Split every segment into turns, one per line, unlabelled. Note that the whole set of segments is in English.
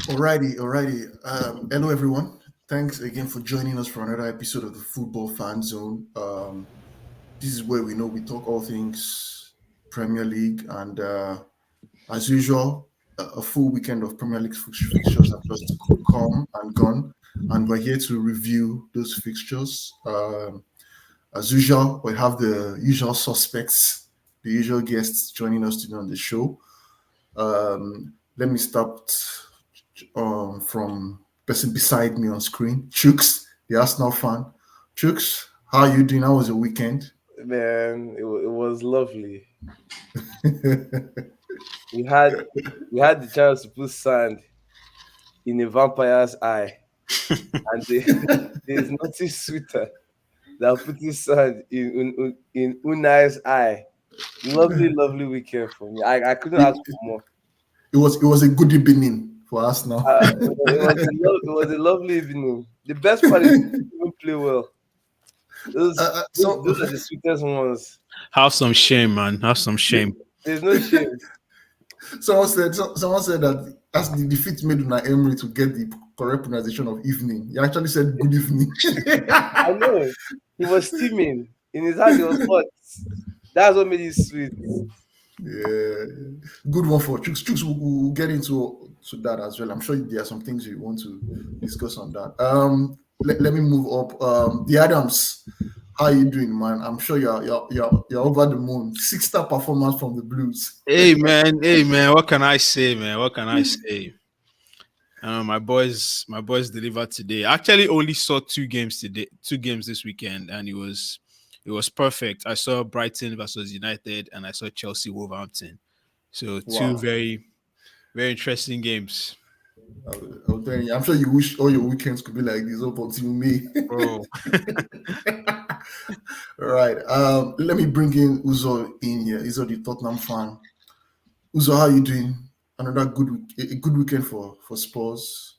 Alrighty. Hello, everyone. Thanks again for joining us for another episode of the Football Fan Zone. This is where we know we talk all things Premier League, and as usual, a full weekend of Premier League fixtures have just come and gone, and we're here to review those fixtures. As usual, we have the usual suspects, the usual guests joining us today on the show. Let me start from person beside me on screen, Chooks, the Arsenal fan. Chooks, how are you doing? How was your weekend?
Man, it was lovely. We had we had the chance to put sand in a vampire's eye, and there's nothing sweeter than putting sand in Unai's eye. Lovely, lovely weekend for me. I couldn't
it,
ask for more.
it was a good evening for Arsenal.
It was a lovely evening. The best part is we didn't even play well. Those, those
So
those are the sweetest ones.
Have some shame, man. Have some shame.
There's no shame.
someone said that as the defeat made Unai Emery to get the correct pronunciation of evening. He actually said good evening.
I know. He was steaming. In his hand, he was hot. That's what made it sweet.
Yeah, good one for Chooks. Chooks, we'll get into to that as well. I'm sure there are some things you want to discuss on that. Let me move up. The Adams, how you doing, man? I'm sure you're over the moon. 6-star performance from the Blues.
Hey man. What can I say, man? What can I say? My boys delivered today. I actually only saw two games this weekend, and it was perfect. I saw Brighton versus United, and I saw Chelsea Wolverhampton. So two
Wow.
very very interesting games,
I'm telling you, I'm sure you wish all your weekends could be like this up until me.
bro.
Right. Let me bring in Uzo in here. Uzo, the Tottenham fan. Uzo, how you doing? Another a good weekend for Spurs.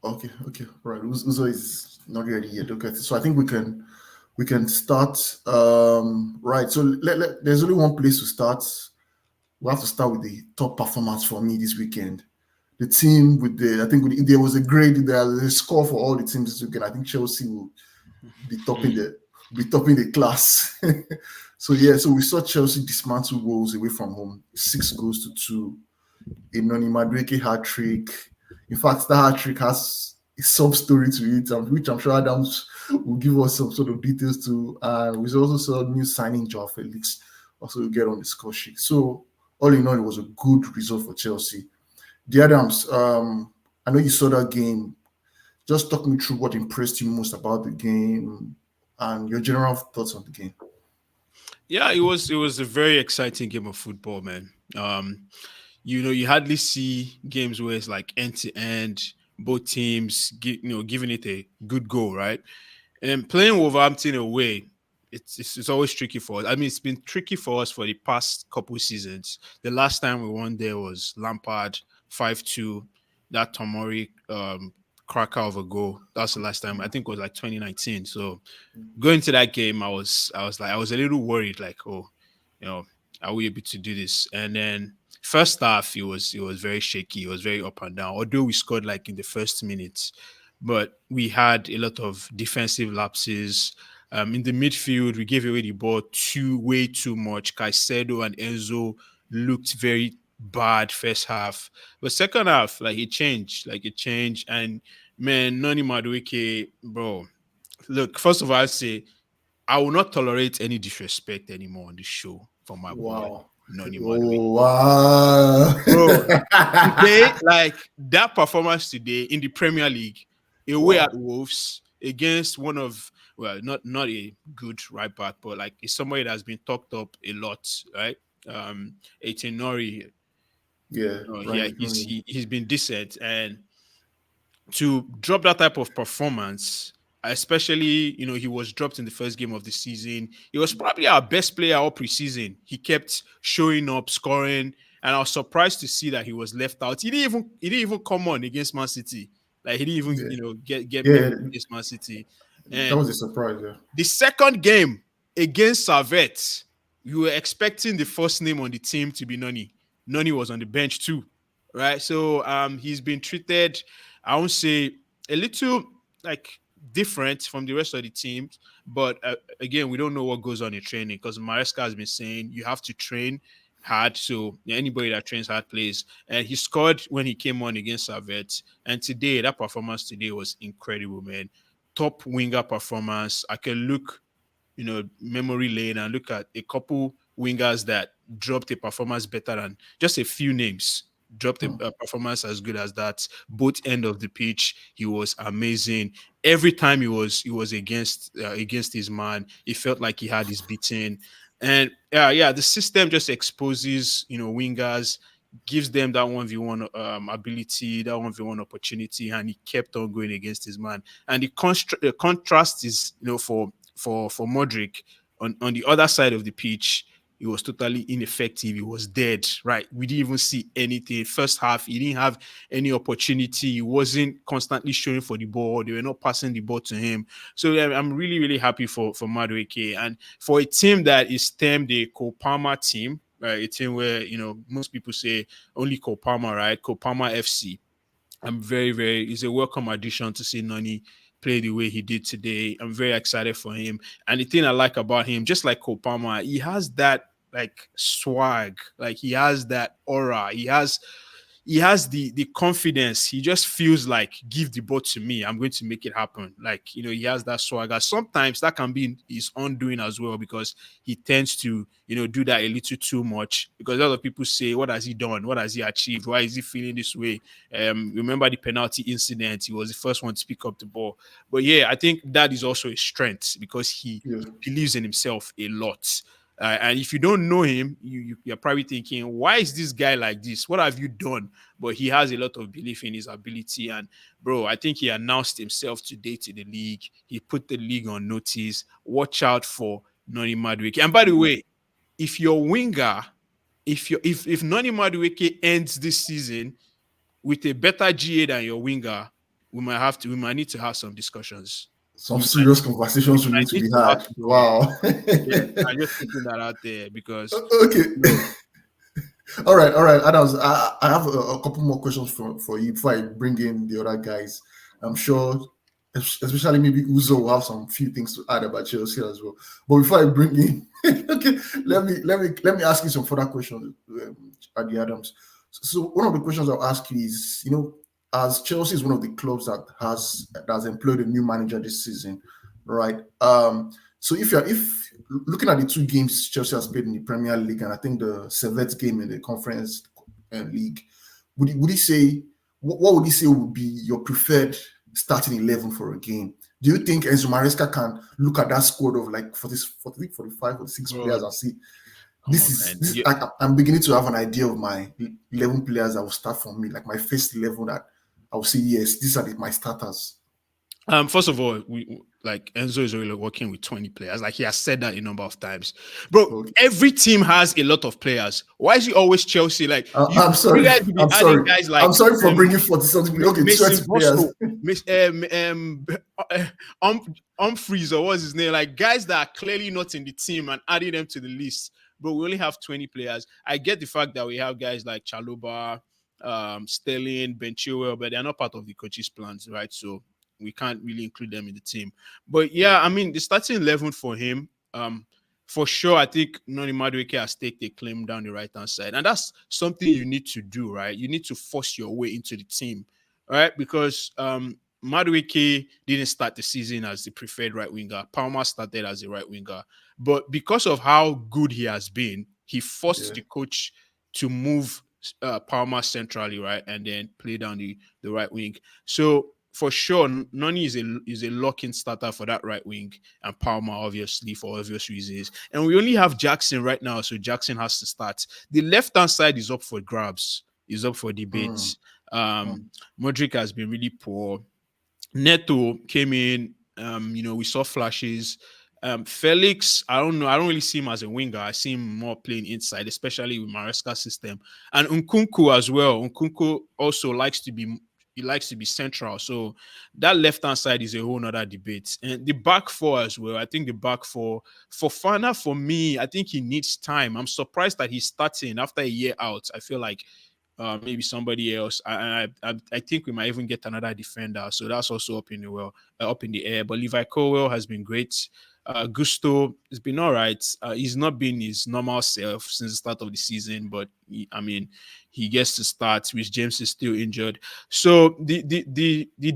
Okay. Right. Uzo is not ready yet. Okay. So I think we can start. Right. So there's only one place to start. We have to start with the top performance for me this weekend. The team with the I think if there was a grade, there's a score for all the teams this weekend. I think Chelsea will be topping
Mm.
the class. So we saw Chelsea dismantle Wolves away from home, 6 goals to 2. A Noni Maduake hat trick. In fact, that hat trick has a sub story to it, which I'm sure Adams will give us some sort of details to. And we also saw new signing Joao Felix also get on the score sheet. So all in all, it was a good result for Chelsea. The Adams, I know you saw that game. Just talk me through what impressed you most about the game and your general thoughts on the game.
Yeah, it was a very exciting game of football, man. You hardly see games where it's like end to end, both teams giving it a good go, right? And playing Wolverhampton away, it's always tricky for us. I mean, it's been tricky for us for the past couple seasons. The last time we won there was Lampard 5-2, that Tomori cracker of a goal. That's the last time. I think it was like 2019. So going to that game, I was a little worried, like, oh, you know, are we able to do this? And then first half, it was very shaky. It was very up and down. Although we scored like in the first minutes, but we had a lot of defensive lapses. In the midfield, we gave away the ball way too much. Caicedo and Enzo looked very bad first half, but second half, like it changed, and man, Noni Madueke, bro. Look, first of all, I say I will not tolerate any disrespect anymore on this show from my boy
Wow.
Noni Madueke.
Oh, wow.
Bro, today, like that performance today in the Premier League, away at
Wow.
Wolves against one of not a good right back, but like it's somebody that's been talked up a lot, right? 18 Nori,
Yeah,
yeah,
right.
he's been decent, and to drop that type of performance, especially, he was dropped in the first game of the season. He was probably our best player all preseason. He kept showing up, scoring, and I was surprised to see that he was left out. He didn't even come on against Man City. Like he didn't even,
Yeah.
get
Yeah,
minutes against Man City.
that
And
was a surprise. Yeah.
the second game against Servette, we were expecting the first name on the team to be Noni. Noni was on the bench too, right? So he's been treated, I won't say a little like different from the rest of the teams, but again, we don't know what goes on in training because Maresca has been saying you have to train hard. So anybody that trains hard plays. And he scored when he came on against Servette. And today, that performance today was incredible, man. Top winger performance. I can look, memory lane and look at a couple wingers that dropped a performance better than just a few names. Dropped a performance as good as that. Both end of the pitch, he was amazing. Every time he was against his man, he felt like he had his beating. And yeah, the system just exposes wingers, gives them that 1v1 ability, that 1v1 opportunity, and he kept on going against his man. And the contrast is, for Modric on the other side of the pitch, he was totally ineffective. He was dead, right? We didn't even see anything. First half, he didn't have any opportunity. He wasn't constantly showing for the ball. They were not passing the ball to him. So yeah, I'm really, really happy for Maduake. And for a team that is termed a Kopama team, right? A team where, most people say only Kopama, right? Kopama FC. I'm very, very, it's a welcome addition to see Noni play the way he did today. I'm very excited for him. And the thing I like about him, just like Kopama, he has that like swag, like he has that aura. He has the confidence. He just feels like, give the ball to me, I'm going to make it happen. Like, he has that swagger. Sometimes that can be his undoing as well, because he tends to do that a little too much, because a lot of people say, what has he done, what has he achieved, why is he feeling this way? Remember the penalty incident, he was the first one to pick up the ball. But yeah, I think that is also a strength, because he
Yeah.
believes in himself a lot. And if you don't know him, you're probably thinking, why is this guy like this? What have you done? But he has a lot of belief in his ability. And bro, I think he announced himself today to the league. He put the league on notice. Watch out for Noni Madueke. And by the way, if your winger, if Noni Madueke ends this season with a better GA than your winger, we might need to have some discussions.
Some serious conversations will
Might
need to
need
be
to have
had.
some.
Wow.
Yeah, I'm just putting that out there because
Okay.
no,
All right, Adams. I have a couple more questions for you before I bring in the other guys. I'm sure, especially maybe Uzo will have some few things to add about Chelsea as well. But before I bring in, okay, let me ask you some further questions, at the Adams. So one of the questions I'll ask you is, as Chelsea is one of the clubs that has employed a new manager this season, right? So if looking at the two games Chelsea has played in the Premier League, and I think the Servette game in the Conference League, would you say, what would you say would be your preferred starting 11 for a game? Do you think Enzo Maresca can look at that squad of like 40, 45, 46
bro,
players and see,
come on, man.
I'm beginning to have an idea of my 11 players that will start for me, like my first 11 that I will say, yes, these are my starters.
First of all, we like Enzo is already working with 20 players. Like he has said that a number of times, bro.
Okay.
Every team has a lot of players. Why is he always Chelsea? Like
I'm
you
sorry.
guys will be
I'm
adding
sorry.
guys
I'm
like
sorry for bringing 40 something. Okay,
Mason
20 players.
Bosco, Humphreys, or what's his name? Like guys that are clearly not in the team and adding them to the list. But we only have 20 players. I get the fact that we have guys like Chaloba, Sterling, Ben Chilwell, but they're not part of the coach's plans, right? So we can't really include them in the team. But yeah, I mean, the starting 11 for him, for sure, I think Noni Madueke has taken a claim down the right hand side, and that's something you need to do, right? You need to force your way into the team, right? Because Madueke didn't start the season as the preferred right winger. Palmer started as a right winger, but because of how good he has been, he forced
Yeah.
the coach to move Palmer centrally, right, and then play down the right wing. So for sure, Noni is a lock-in starter for that right wing, and Palmer obviously for obvious reasons. And we only have Jackson right now, so Jackson has to start. The left-hand side is up for grabs, is up for
Mm,
debate.
mm.
Modric has been really poor. Neto came in. We saw flashes. Felix, I don't know. I don't really see him as a winger. I see him more playing inside, especially with Maresca's system. And Nkunku as well. Nkunku also likes to be he likes to be central. So that left hand side is a whole nother debate. And the back four as well. I think the back four for Fana, for me, I think he needs time. I'm surprised that he's starting after a year out. I feel like maybe somebody else. I think we might even get another defender. So that's also up in the air. But Levi Colwell has been great. Gusto has been all right. He's not been his normal self since the start of the season, but I mean, he gets to start. Which James is still injured. So the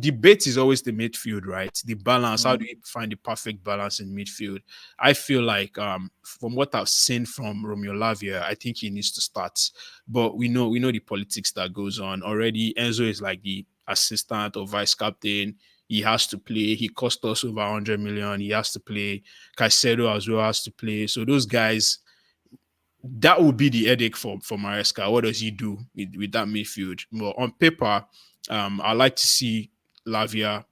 debate is always the midfield, right? The balance. How do you find the perfect balance in midfield? I feel like from what I've seen from Romeo Lavia, I think he needs to start. But we know the politics that goes on already. Enzo is like the assistant or vice captain. He has to play. He cost us over 100 million. He has to play. Caicedo as well has to play. So those guys, that would be the headache for Maresca. What does he do with that midfield? Well, on paper, I like to see Lavia,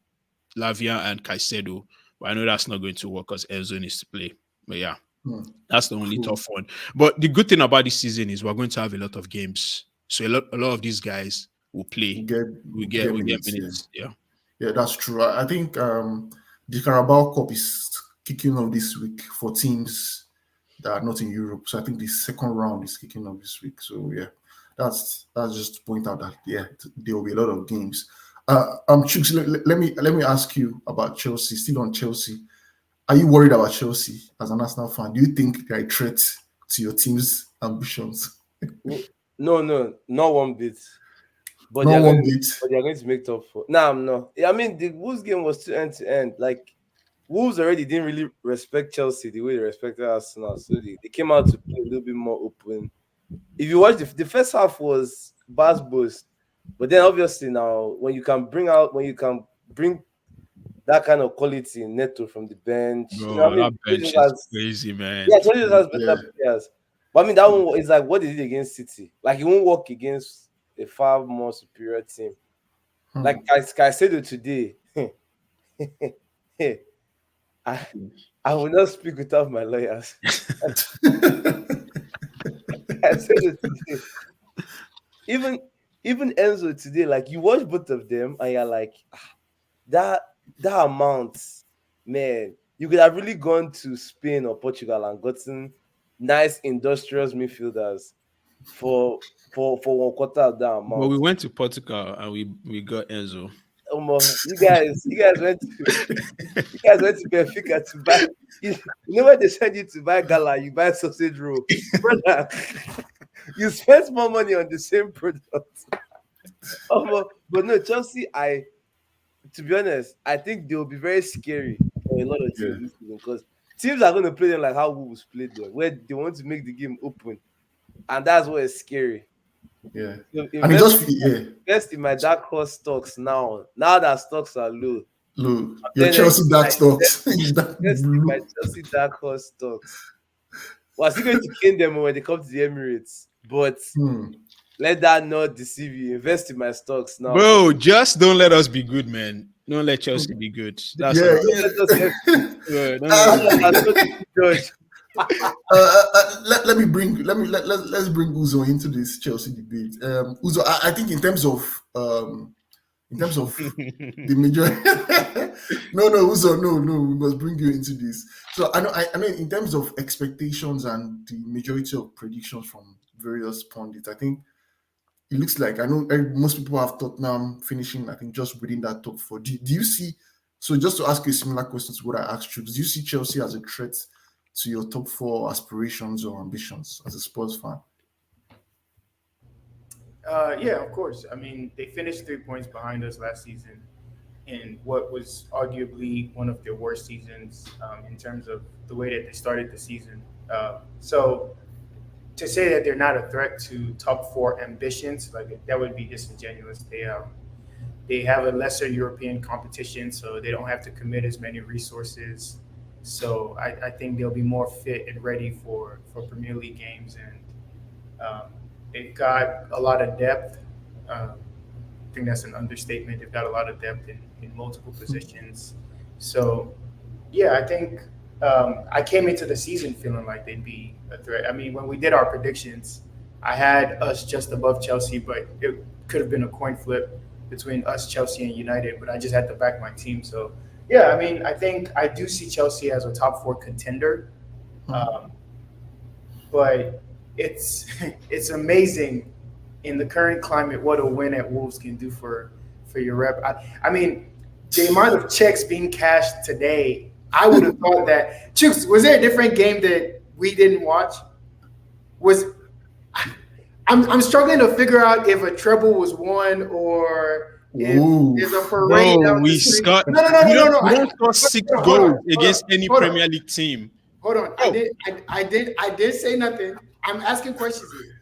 and Caicedo, but I know that's not going to work because Enzo needs to play. But yeah,
Hmm.
that's the only
True.
tough one. But the good thing about this season is we're going to have a lot of games, so a lot of these guys will
We
play.
get
We
we
get
get
we get
minutes. Yeah,
minutes. Yeah.
yeah, that's true. I think the Carabao Cup is kicking off this week for teams that are not in Europe. So I think the second round is kicking off this week. So yeah, that's just to point out that yeah, there will be a lot of games. Chooks, let me ask you about Chelsea. Still on Chelsea, are you worried about Chelsea as an Arsenal fan? Do you think they're a threat to your team's ambitions?
No, no, not one bit. But they
Not
are
one
going,
bit.
but they are going to make top four. Nah, I'm not. I mean, the Wolves game was too end to end. Like Wolves already didn't really respect Chelsea the way they respected Arsenal, so they came out to play a little bit more open. If you watch the first half was Bas boost, but then obviously now when you can bring that kind of quality in Neto from the bench, I
Bro,
mean,
that bench is crazy, man.
yeah, Chelsea has
Yeah.
better players. But I mean, that one is like what they did against City. Like, it won't work against a far more superior team. Like
Hmm.
I said it today, I, I will not speak without my lawyers. I said it today. Even even Enzo today, like you watch both of them and you're like, that that amount, man, you could have really gone to Spain or Portugal and gotten nice industrious midfielders for for one quarter of that
But we
amount.
went to Portugal and we got Enzo.
You guys went to Benfica to buy. You know when they send you to buy gala, you buy sausage roll, brother. You spent more money on the same product. But no, Chelsea. To be honest, I think they will be very scary for a lot of
Yeah,
teams this season because teams are going to play them like how Wolves played them, where they want to make the game open, and that's what is scary.
yeah.
So
And it just yeah.
invest in my dark horse stocks now. Now that stocks are low,
Look,
I'm
your
telling you,
Chelsea dark
invest,
stocks is that
invest in my
blue.
Chelsea dark horse stocks. We're still going to cane them when they come to the Emirates, but
Hmm.
let that not deceive you. Invest in my stocks now.
Bro, just don't let us be good, man. Don't let Chelsea be good. That's
Yeah,
all.
Don't let us get
Don't let us
that's
yeah.
be
what
good.
I'm supposed to judge.
Let's bring Uzo into this Chelsea debate. Uzo, I think in terms of the major. No, Uzo, no, we must bring you into this. So I know in terms of expectations and the majority of predictions from various pundits, I think it looks like most people have Tottenham finishing, I think, just within that top four. Do you see? So just to ask you a similar question to what I asked you, do you see Chelsea as a threat to your top four aspirations or ambitions as a Spurs fan?
Yeah, of course. I mean, they finished 3 points behind us last season in what was arguably one of their worst seasons in terms of the way that they started the season. So to say that they're not a threat to top four ambitions, like that would be disingenuous. They have a lesser European competition, so they don't have to commit as many resources. So I think they'll be more fit and ready for Premier League games, and they've got a lot of depth. I think that's an understatement. They've got a lot of depth in multiple positions. So yeah, I think I came into the season feeling like they'd be a threat. I mean, when we did our predictions, I had us just above Chelsea, but it could have been a coin flip. between us, Chelsea, and United, but I just had to back my team. So yeah, I mean, I think I do see Chelsea as a top four contender, um, but it's it's amazing in the current climate what a win at Wolves can do for your rep. I mean, the amount of checks being cashed today, I would have thought that. Chooks, was there a different game that we didn't watch? Was I'm struggling to figure out if a treble was won or if
Ooh.
there's a parade
Bro,
down
we
the street.
scored.
No, no, no,
We
no, no,
don't,
no.
we don't score six
Hold on,
goals
hold on,
against any
hold on.
Premier League team.
Hold on.
Oh.
I did say nothing. I'm asking questions here.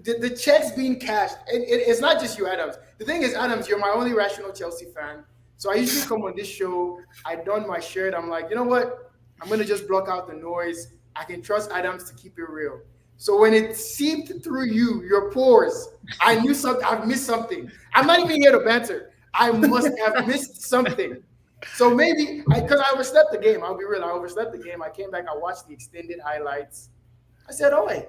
The checks being cashed, it's not just you, Adams. The thing is, Adams, you're my only rational Chelsea fan. So I usually come on this show, I don my shirt, I'm like, you know what? I'm going to just block out the noise. I can trust Adams to keep it real. So when it seeped through your pores, I knew something. I've missed something. I'm not even here to banter. I must have missed something. So maybe, because I overslept the game, I'll be real, I overslept the game. I came back, I watched the extended highlights. I said, oh, wait.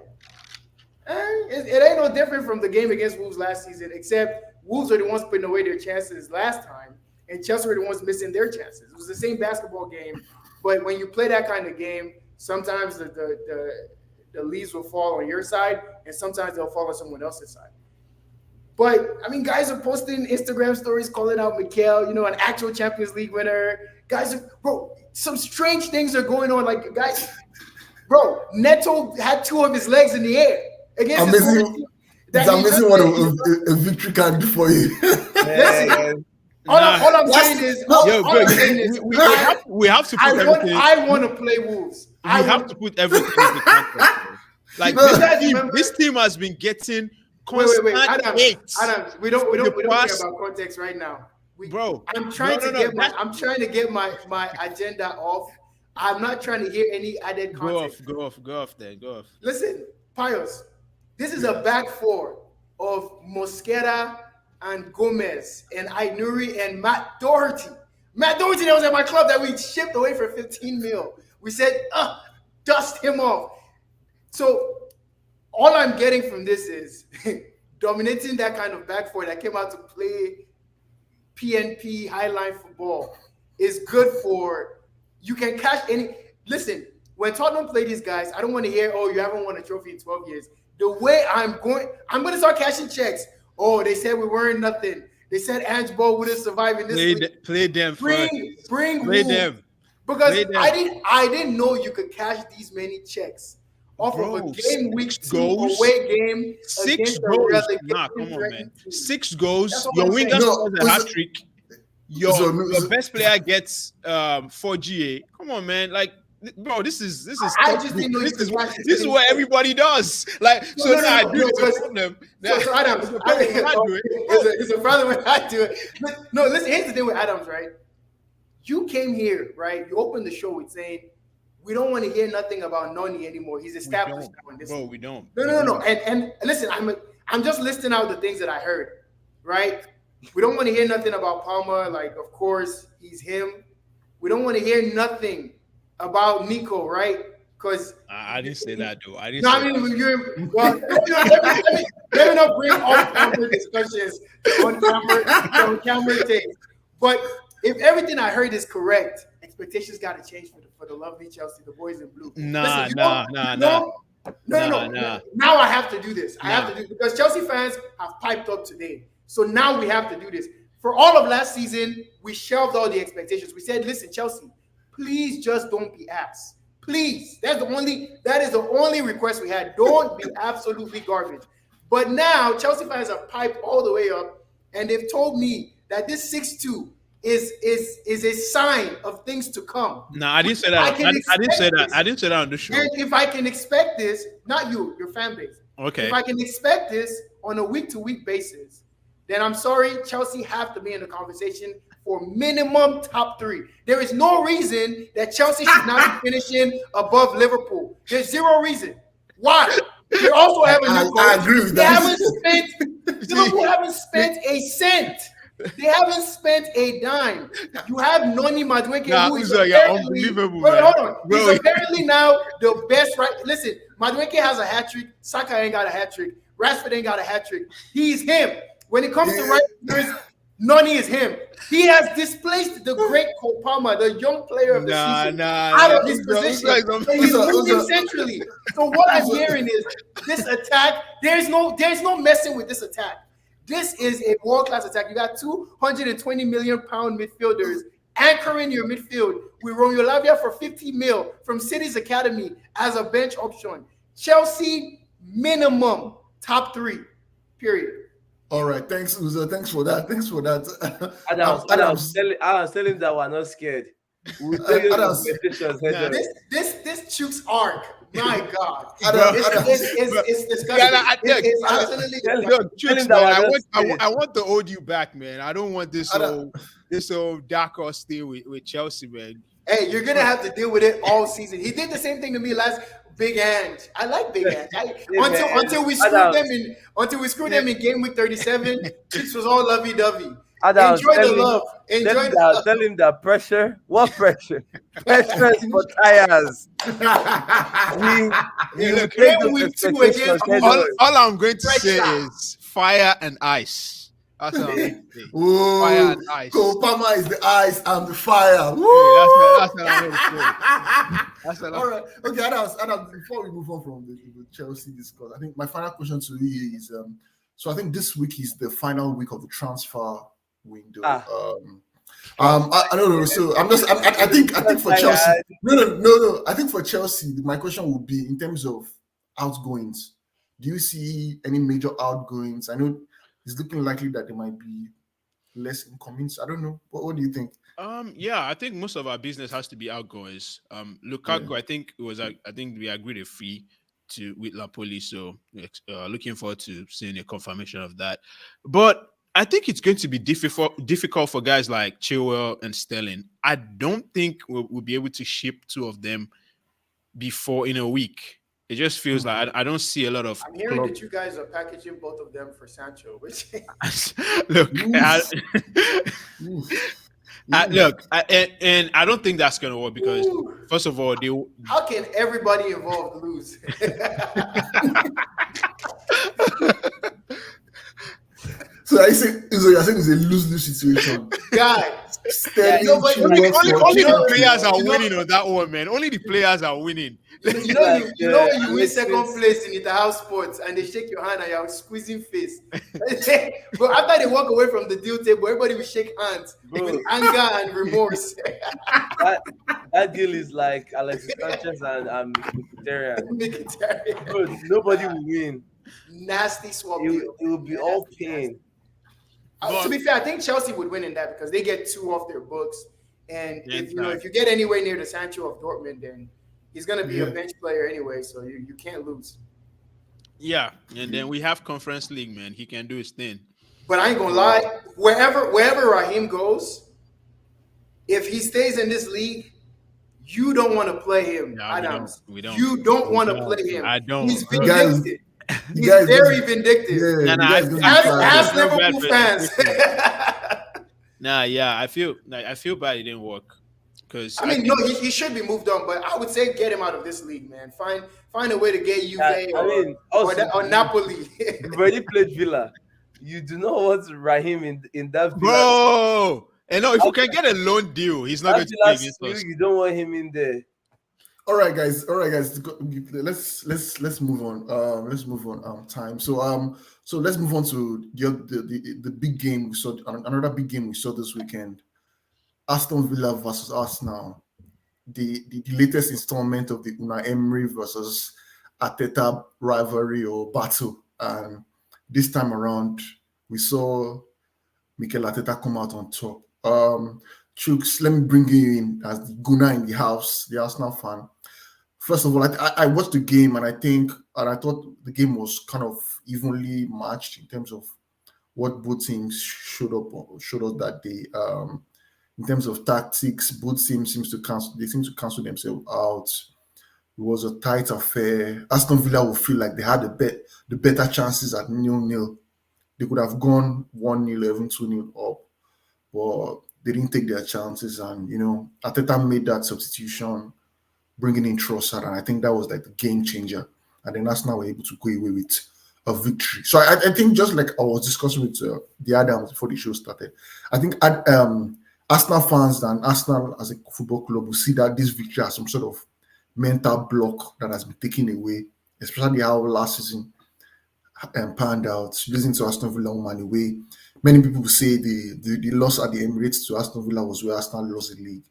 It ain't no different from the game against Wolves last season, except Wolves are the ones putting away their chances last time, and Chelsea were the ones missing their chances. It was the same basketball game, but when you play that kind of game, sometimes the leaves will fall on your side, and sometimes they'll fall on someone else's side. But, I mean, guys are posting Instagram stories calling out Mikel, an actual Champions League winner. Bro, some strange things are going on. Like, guys, bro, Neto had two of his legs in the air against his own team.
It's amazing what a victory can do for you.
Listen, all I'm saying is,
we have to put everything.
I want to play Wolves.
We have to put everything in the context. Like this team has been getting constant hate.
Adams, we don't care about context right now. I'm trying to get my agenda off. I'm not trying to hear any added context.
Go off.
Listen, Pius, this is a back four of Mosquera and Gomez and Ainuri and Matt Doherty. Matt Doherty that was at my club that we shipped away for 15 mil. We said, dust him off. So all I'm getting from this is dominating that kind of back four that came out to play PNP highline football is good for you can cash any. Listen, when Tottenham play these guys, I don't want to hear, you haven't won a trophy in 12 years. The way I'm going to start cashing checks. Oh, they said we weren't nothing. They said Ange Ball wouldn't survive in this league.
Play them.
Play them. Because I didn't know you could cash these many checks off of a game week 2 away game.
6 goals. Nah, come on, man. 6 goals. Your winger scores a hat trick. Your best player gets 4 GA. Come on, man. Like, bro, this is.
I just didn't know this
is what everybody does. Like, I do it's a problem.
So Adams, it's a problem when I do it. But, no, listen. Here's the thing with Adams, right? You came here, right? You opened the show with saying we don't want to hear nothing about Noni anymore. He's established now in this.
Bro, we don't.
No. And listen, I'm just listing out the things that I heard, right? We don't want to hear nothing about Palmer. Like, of course, he's him. We don't want to hear nothing about Nico, right? Because
I didn't say that, though.
Let me not bring all camera discussions on camera tapes. But if everything I heard is correct, expectations got to change for the lovely Chelsea, the boys in blue.
Nah.
No. Now I have to do this. I have to do because Chelsea fans have piped up today. So now we have to do this. For all of last season, we shelved all the expectations. We said, listen, Chelsea, please just don't be ass. Please. That is the only request we had. Don't be absolutely garbage. But now Chelsea fans have piped all the way up, and they've told me that this 6-2 is a sign of things to come.
No, I didn't say that. I didn't say that. I didn't say that on the show.
And if I can expect this, not you, your fan base.
Okay.
If I can expect this on a week-to-week basis, then I'm sorry, Chelsea have to be in the conversation for minimum top 3. There is no reason that Chelsea should not be finishing above Liverpool. There's zero reason. Why? They also have a new coach.
I agree with that.
Liverpool haven't spent a cent. They haven't spent a dime. You have Noni Maduake, who is
unbelievable.
Hold on. He's apparently now the best. Right? Listen, Maduake has a hat trick. Saka ain't got a hat trick. Rashford ain't got a hat trick. He's him. When it comes to right wingers, Noni is him. He has displaced the great Kopama, the young player of the
Nah,
season,
nah,
out
nah.
of his position.
Who's
And he's moving
Uzo,
centrally. So what I'm hearing is this attack. There's no messing with this attack. This is a world-class attack. You got 220 million pound midfielders anchoring your midfield with Romeo Lavia for 50 mil from City's Academy as a bench option. Chelsea minimum top three. Period.
all right, thanks, Uzo. Thanks for that. Thanks for that.
Adams, Adams, tell him that we're not scared. We'll tell you the
Adams,
expectations head
Nah.
on.
This Chooks arc, my God,
Adams,
it's disgusting. It's absolutely
Tell
Look,
tell
Chooks,
him that
man,
we're not scared.
I want the old you back, man. I don't want
Adam,
this old dark horse thing with Chelsea, man.
Hey, you're gonna have to deal with it all season. He did the same thing to me last. Big Hand. I like Big Hand. Until we screwed them in game week 37, Chooks was all lovey dovey.
Adams,
Enjoy
tell
the
him-
love. Enjoy the love.
Tell him that pressure. What pressure? Pressure for tires. We will
Game
take those
week 2
expectations
against
head
All,
on.
all I'm going to say
Pressure.
is fire and ice. That's what I'm going to say. Fire
oh,
and ice.
Kopama is the ice and the fire. Woo!
That's what I'm going to say. That's what
All
I'm
right. Okay, Adams, before we move on from the Chelsea discourse, I think my final question to you is so I think this week is the final week of the transfer window. I don't know. So I think for Chelsea. No. I think for Chelsea, my question would be in terms of outgoings. Do you see any major outgoings? I know it's looking likely that there might be less incomings. I don't know. What do you think?
Yeah, I think most of our business has to be outgoings. Lukaku,
Yeah.
I think it was. I think we agreed a fee with Napoli, so looking forward to seeing a confirmation of that. But I think it's going to be difficult for guys like Chilwell and Sterling. I don't think we'll be able to ship two of them before in a week. It just feels like I don't see a lot of.
I'm hearing that you guys are packaging both of them for Sancho, which
Look,
Oof.
look, and I don't think that's gonna work because first of all,
how can everybody involved lose?
So I say, you're saying it's a lose-lose situation.
Guy,
Sterling,
nobody-
Chilwell,
only
You know-
the players are
you know-
winning on that one, man. Only the players are winning.
you know when you win
Alexis.
second place in the house sports and they shake your hand and you're squeezing face. But after they walk away from the deal table, everybody will shake hands
Bro.
with anger and remorse.
That deal is like Alexis Sanchez and Mkhitaryan.
Mkhitaryan.
Bro, nobody will win.
Nasty swap
It,
deal.
it will be all pain.
To be fair, I think Chelsea would win in that because they get two off their books. And
Yeah,
if you get anywhere near the Sancho of Dortmund, then he's going to be
Yeah.
a bench player anyway, so you can't lose.
Yeah, and then we have Conference League, man. He can do his thing.
But I ain't gonna lie, wherever Raheem goes, if he stays in this league, you don't want to play him,
Yeah,
Adams.
we don't.
You don't want to
don't.
play him.
I don't.
He's
The
guy is-
vindictive.
The
He's
guy's
very
gonna-
vindictive.
Yeah,
Nah,
the
I-
guy's gonna
I-
be
I-
fine.
Ask
no
Liverpool
bad
fans.
Nah, yeah, I feel bad it didn't work because
I mean, no, he should be moved on, but I would say get him out of this league, man. Find a way to get Juve or Napoli.
You've already played Villa. You do not want Raheem in that Villa.
bro. And no, if we can get a loan deal, he's not going
That
to play
Villa
against
still,
us.
you don't want him in there.
All right, guys. Let's move on. Let's move on. Time. So let's move on to the big game we saw. Another big game we saw this weekend. Aston Villa versus Arsenal. The latest installment of the Unai Emery versus Arteta rivalry or battle. And this time around, we saw Mikel Arteta come out on top. Chooks, let me bring you in as the Guna in the house, the Arsenal fan. First of all, I watched the game and I thought the game was kind of evenly matched in terms of what both teams showed us that day. In terms of tactics, both teams seem to cancel themselves out. It was a tight affair. Aston Villa will feel like they had the better chances at 0-0. They could have gone 1-0, even 2-0 up, but they didn't take their chances. And Arteta made that substitution, bringing in Trossard, and I think that was like the game changer. And then Arsenal were able to go away with a victory. So I think just like I was discussing with the Adams before the show started, I think Arsenal fans and Arsenal as a football club will see that this victory as some sort of mental block that has been taken away, especially how last season panned out, losing to Aston Villa home and away. Many people will say the loss at the Emirates to Aston Villa was where Arsenal lost the league.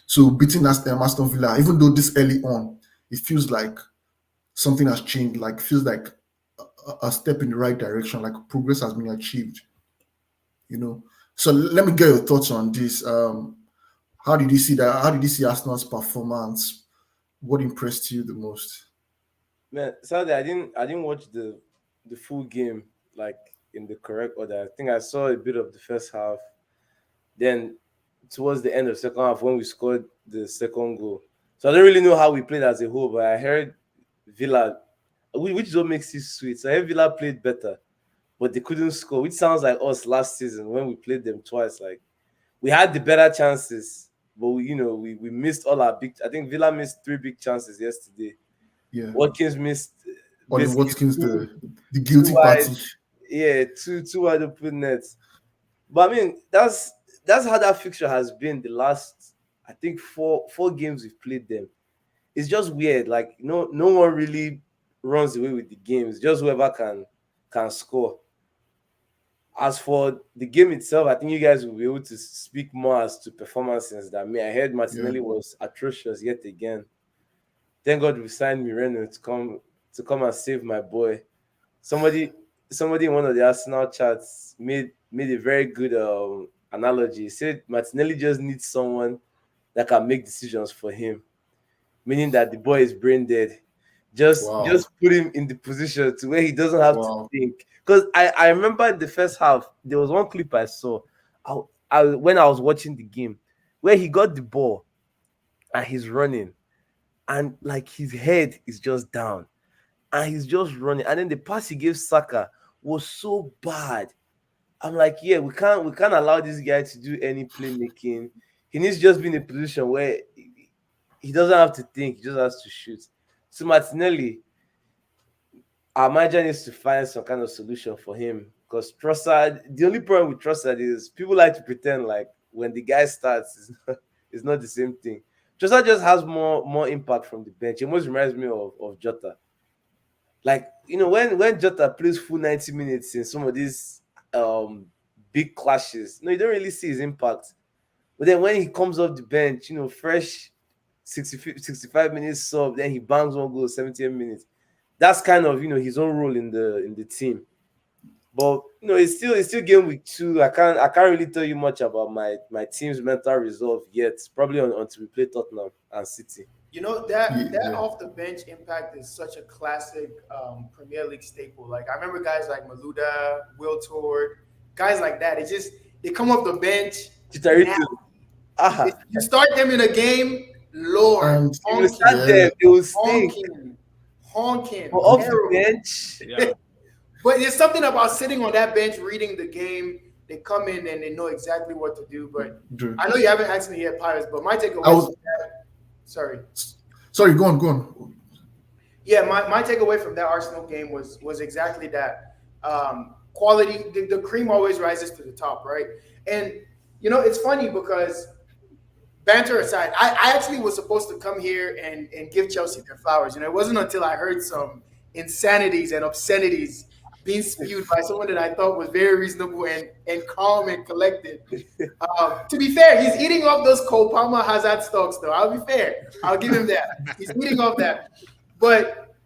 So beating Aston Villa, even though this early on, it feels like something has changed, like feels like a step in the right direction, like progress has been achieved, you know. So let me get your thoughts on this. How did you see that? How did you see Arsenal's performance? What impressed you the most?
Man, sadly, I didn't watch the full game like in the correct order. I think I saw a bit of the first half. Then towards the end of second half when we scored the second goal. So I don't really know how we played as a whole, but I heard Villa, which is what makes it sweet. So I heard Villa played better, but they couldn't score, which sounds like us last season when we played them twice. Like we had the better chances, but we missed all our big. I think Villa missed three big chances yesterday.
Yeah,
Watkins missed
Ollie
basically
Watkins,
two,
the
two
guilty
wide,
party.
yeah, two wide open nets. But I mean, that's how that fixture has been the last, I think, four games we've played them. It's just weird. Like no one really runs away with the game. It's just whoever can score. As for the game itself, I think you guys will be able to speak more as to performances than me. I heard
Yeah,
Martinelli was atrocious yet again. Thank God we signed Mireno to come and save my boy. Somebody somebody in one of the Arsenal chats made a very good analogy. He said Martinelli just needs someone that can make decisions for him, meaning that the boy is brain dead. Just
wow,
put him in the position to where he doesn't have to
wow,
think. Because I remember in the first half, there was one clip I saw I, when I was watching the game where he got the ball and he's running and like his head is just down and he's just running. And then the pass he gave Saka was so bad. I'm like, yeah, we can't allow this guy to do any playmaking. He needs to just be in a position where he doesn't have to think, he just has to shoot. So Martinelli, our manager needs to find some kind of solution for him because Trossard. The only problem with Trossard is people like to pretend like when the guy starts, it's not the same thing. Trossard just has more impact from the bench. It almost reminds me of Jota. Like when Jota plays full 90 minutes in some of these um big clashes, no, you don't really see his impact. But then when he comes off the bench, fresh 65 minutes sub, then he bangs one goal 70 minutes. That's kind of his own role in the team. But it's still game week 2. I can't really tell you much about my team's mental resolve yet. Probably until we play Tottenham and City.
You know that
yeah,
off the bench impact is such a classic Premier League staple. Like I remember guys like Maluda, Will Tord, guys like that. It just they come off the bench. Now,
Chicharito, ah,
you start them in a game, Lord,
and
if you
honking,
start
yeah,
them, they will stink.
honking,
But
honking,
off the
terrible.
bench,
Yeah.
But there's something about sitting on that bench reading the game. They come in and they know exactly what to do. But
Drew.
I know you haven't asked me yet, Pirates. But my
I
takeaway
was
from that, sorry,
sorry. Go on.
yeah, my takeaway from that Arsenal game was exactly that. Quality, the cream always rises to the top, right? And it's funny because banter aside, I actually was supposed to come here and give Chelsea their flowers. It wasn't until I heard some insanities and obscenities being spewed by someone that I thought was very reasonable and calm and collected. To be fair, he's eating off those Cole Palmer Hazard stocks, though. I'll be fair. I'll give him that. He's eating off that. But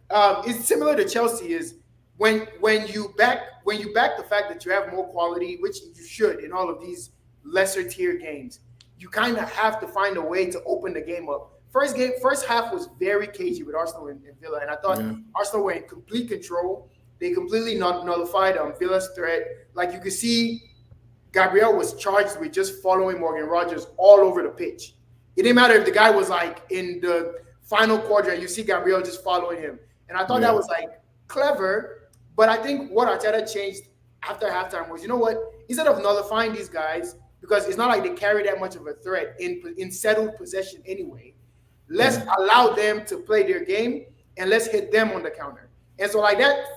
it's similar to Chelsea. Is when you back the fact that you have more quality, which you should in all of these lesser tier games, you kind of have to find a way to open the game up. First half was very cagey with Arsenal and Villa, and I thought
Yeah,
Arsenal were in complete control. They completely nullified Villa's threat. Like you could see, Gabriel was charged with just following Morgan Rogers all over the pitch. It didn't matter if the guy was like in the final quadrant, you see Gabriel just following him. And I thought that
yeah,
was like clever. But I think what Arteta changed after halftime was, you know what? Instead of nullifying these guys, because it's not like they carry that much of a threat in settled possession anyway, let's
yeah,
allow them to play their game and let's hit them on the counter. And so like that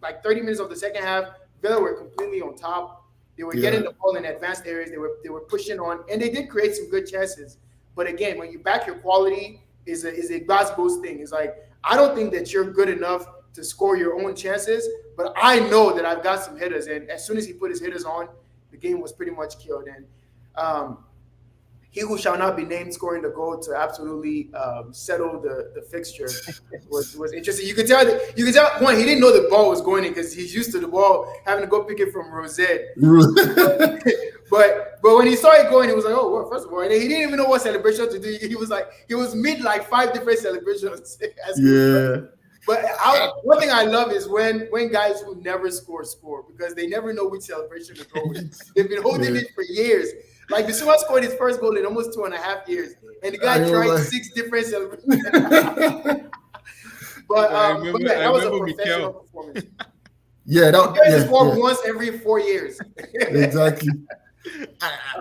like 30 minutes of the second half, Villa were completely on top. They were getting
Yeah.
the ball in advanced areas. They were pushing on, and they did create some good chances. But again, when you back your quality, is a Glasgow's thing. It's like I don't think that you're good enough to score your own chances, but I know that I've got some hitters, and as soon as he put his hitters on, the game was pretty much killed. And he who shall not be named scoring the goal to absolutely settle the fixture was interesting. You could tell one, he didn't know the ball was going in because he's used to the ball having to go pick it from Rosette. But when he saw it going, he was like, oh well, first of all, and he didn't even know what celebration to do. He was mid like 5 different celebrations.
Yeah.
But one thing I love is when guys who never score because they never know which celebration to go with. They've been holding it for years. Like the Bissouma scored his first goal in almost 2.5 years, and the guy tried
like...
6 different celebrations. but that was a professional performance.
Yeah, that
scored once every 4 years.
Exactly.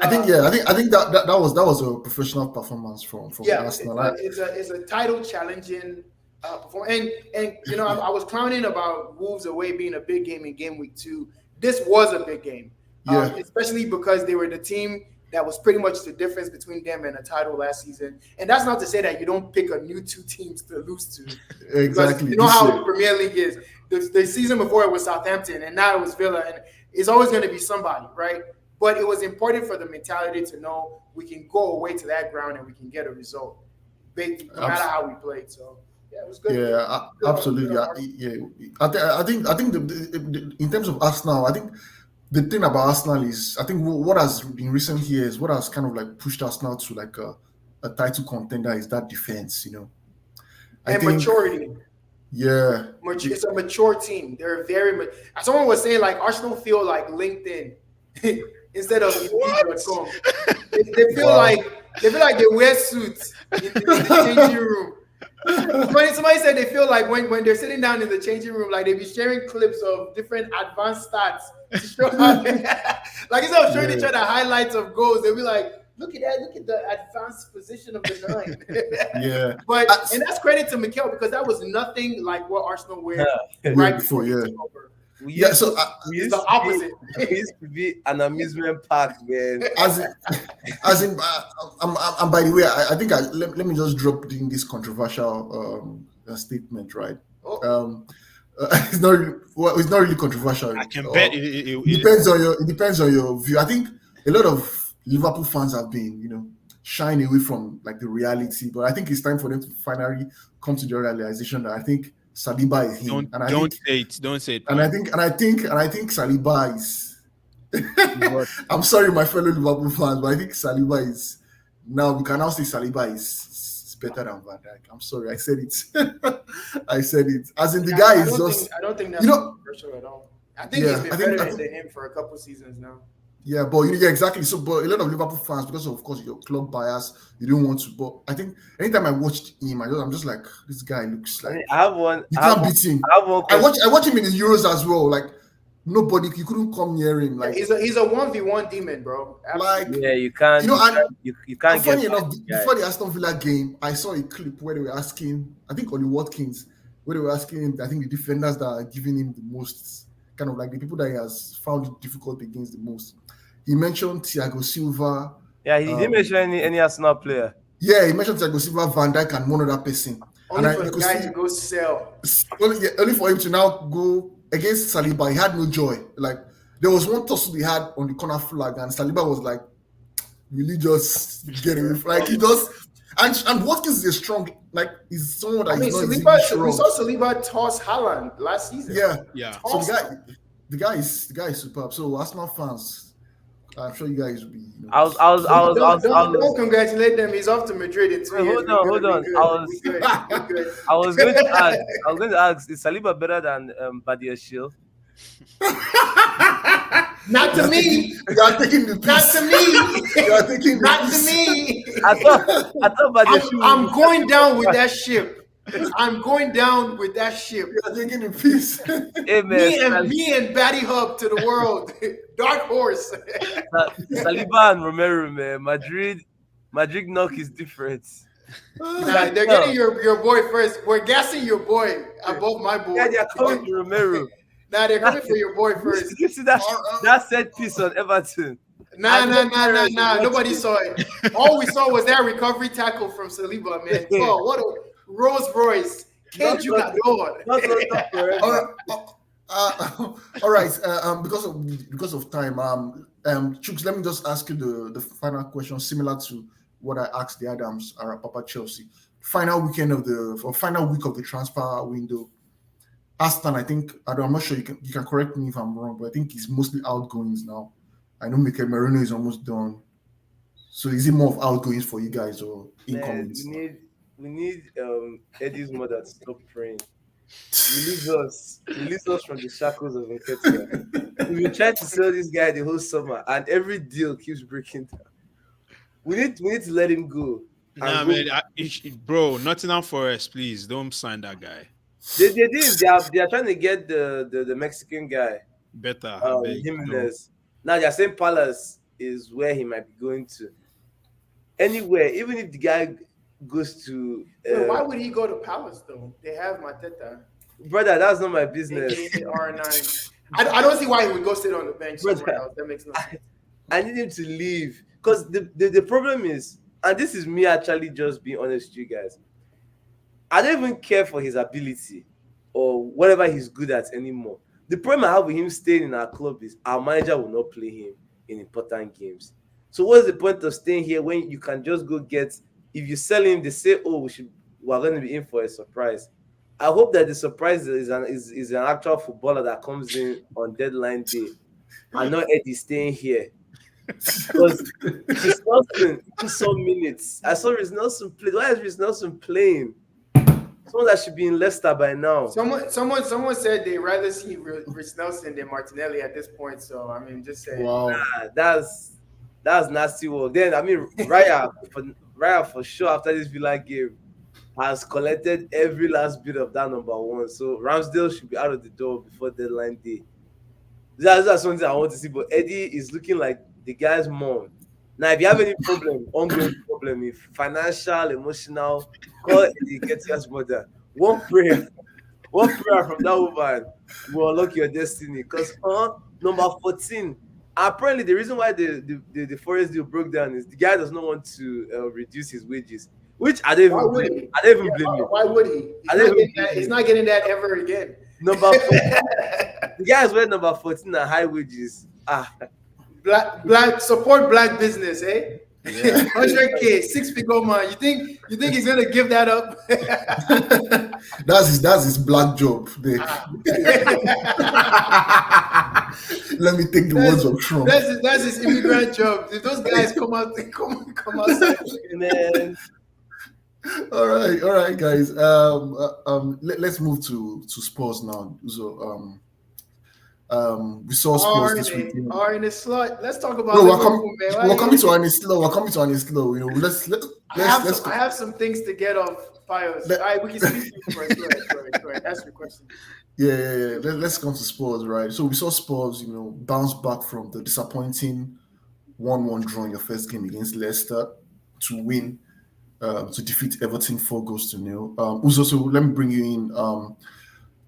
I think that was a professional performance from Arsenal.
It's a title challenging performance. And I was clowning about Wolves away being a big game in game week 2. This was a big game. Especially because they were the team that was pretty much the difference between them and a title last season. And that's not to say that you don't pick a new 2 teams to lose to.
Exactly.
You know how the Premier League is. The season before it was Southampton, and now it was Villa. And it's always going to be somebody, right? But it was important for the mentality to know we can go away to that ground and we can get a result, no matter how we played. So, yeah, it was good.
Yeah, absolutely. I think in terms of Arsenal, I think the thing about Arsenal is, I think what has in recent years, what has kind of like pushed Arsenal to like a title contender is that defense,
And maturity.
Yeah.
It's a mature team. They're very someone was saying like Arsenal feel like LinkedIn instead of Indeed.com. They feel like they wear suits in the changing room. Somebody said they feel like when they're sitting down in the changing room, like they be sharing clips of different advanced stats to show how like instead of showing each other highlights of goals, they'll be like, look at that, look at the advanced position of the 9.
Yeah.
And that's credit to Mikel because that was nothing like what Arsenal were
right before he took over. It's
the opposite.
It used to be an amusement park, man.
As in, and by the way, I think let me just drop in this controversial statement, right? It's not really controversial.
I can bet
it depends on your view. I think a lot of Liverpool fans have been, shying away from like the reality, but I think it's time for them to finally come to the realization that I think Saliba is him.
Don't say it.
And I think Saliba is. I'm sorry, my fellow Liverpool fans, but I think Saliba is now. We can now say Saliba is better than Van Dijk. I'm sorry, I said it. I said it. As in the guy is just.
I don't think that's controversial at all. I think he's been better than him for a couple seasons now.
Yeah, but exactly. So, but a lot of Liverpool fans, because of course your club bias, you don't want to. But I think anytime I watched him, I'm just like, this guy looks like
I have one.
You can't beat him. I watch him in the Euros as well. Like nobody, you couldn't come near him. Like
he's a 1v1 demon, bro.
Absolutely.
Like you can't. You can't.
Funny enough, before the Aston Villa game, I saw a clip where they were asking, I think Oli Watkins, where they were asking him, I think the defenders that are giving him the most, kind of like the people that he has found it difficult against the most. He mentioned Thiago Silva.
Yeah, he didn't mention any Arsenal player.
Yeah, he mentioned Thiago Silva, Van Dijk, and one other person.
Only for the guy to go sell.
Only for him to now go against Saliba. He had no joy. Like, there was one tussle he had on the corner flag, and Saliba was like, really just get away. Like, he just... And Watkins is strong. Like, he's someone that is not
Saliba,
strong.
we saw Saliba toss Haaland last season.
Yeah. So the guy is superb. So Arsenal fans... I'm sure you guys will be.
Don't congratulate them. He's off to Madrid in 2 years.
Hold on. I was going to ask. Is Saliba better than Badiashile?
Not to me.
You are taking the piece.
Not to me.
You are taking the
Not
piece.
to me.
I thought Badiashile.
I'm going down with that ship. I'm going down with that ship.
You are taking the piece.
Hey, man,
me and Batty Hub to the world. Dark horse.
Saliba and Romero, man. Madrid knock is different.
They're getting your boy first. We're gassing your boy above my boy.
Yeah, they're calling Romero.
Nah, they're coming for your boy first.
You see that
Or,
that set piece on Everton.
Nah, nah, nah, nah, nah. Nobody saw it. All we saw was that recovery tackle from Saliba, man. God, what a Rolls Royce. Can't you got God?
Not London forever.
or, all right. Because of time, Chooks, let me just ask you the final question, similar to what I asked the Adams or Papa Chelsea. Final weekend of the or final week of the transfer window. Aston, I think I'm not sure you can correct me if I'm wrong, but I think it's mostly outgoings now. I know Mikel Merino is almost done. So is it more of outgoings for you guys or
Man,
incomings?
we need Eddie's mother to stop praying. Release us from the shackles of Nketiah. We've been trying to sell this guy the whole summer, and every deal keeps breaking down. We need to let him go.
Nah,
And go.
man, bro, Nottingham Forest, please don't sign that guy.
They did. They are trying to get the Mexican guy,
Better, I beg. No.
Jimenez. Now they're saying Palace is where he might be going to. Anywhere, even if the guy goes to
Wait, why would he go to Palace though? They have Mateta,
brother, that's not my business.
aka R9. I don't see why he would go sit on the bench somewhere else. That makes no sense.
I need him to leave because the problem is, and this is me actually just being honest with you guys. I don't even care for his ability or whatever he's good at anymore. The problem I have with him staying in our club is our manager will not play him in important games. So what's the point of staying here when you can just go get, if you sell him, they say, oh, we're going to be in for a surprise. I hope that the surprise is an actual footballer that comes in on deadline day and not Eddie staying here. Because Chris Nelson took some minutes. I saw Chris Nelson play. Why is Chris Nelson playing? Someone that should be in Leicester by now.
Someone said they'd rather see Rich Nelson than Martinelli at this point. So I mean, just saying.
Wow.
That's nasty work. Then I mean, Raya for sure after this Villa game has collected every last bit of that number one. So Ramsdale should be out of the door before deadline day. That's something I want to see. But Eddie is looking like the guy's mom. Now, if you have any ongoing problem, if financial, emotional, call Eddie Nketiah's mother. One prayer from that woman will unlock your destiny. Because number 14, apparently the reason why the Forest deal broke down is the guy does not want to reduce his wages. Which I don't even blame him.
Why would he? He's not getting that ever again.
Number 14, the guy is wearing number 14 at high wages.
Black support black business, eh? Yeah. 100K, 6-figure man. You think he's gonna give that up?
that's his black job. Let me take the words of Trump.
That's his immigrant job. If those guys come outside,
man.
All right, guys. Let's move to Spurs now. So we saw Spurs this weekend.
In the slot. Let's talk about.
No, we're coming to Arne Slow. We're coming to Arne Slow. You know, let's.
I have some things to get off Pios. All right, we can speak to you first. Go ahead. Ask your question.
Yeah. Let's come to Spurs, right? So we saw Spurs, bounce back from the disappointing 1-1 draw in your first game against Leicester to win, to defeat Everton 4-0. Uzo, so let me bring you in.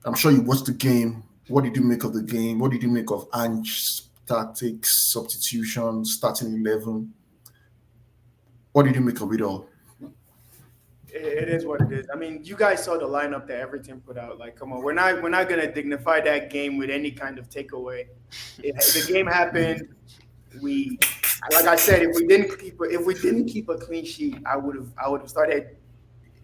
I'm sure you watched the game. What did you make of the game? What did you make of Ange's tactics, substitution, starting 11? What did you make of it all?
It is what it is. I mean, you guys saw the lineup that Everton put out. Like, come on, we're not gonna dignify that game with any kind of takeaway. The game happened. Like I said, if we didn't keep a clean sheet, I would have started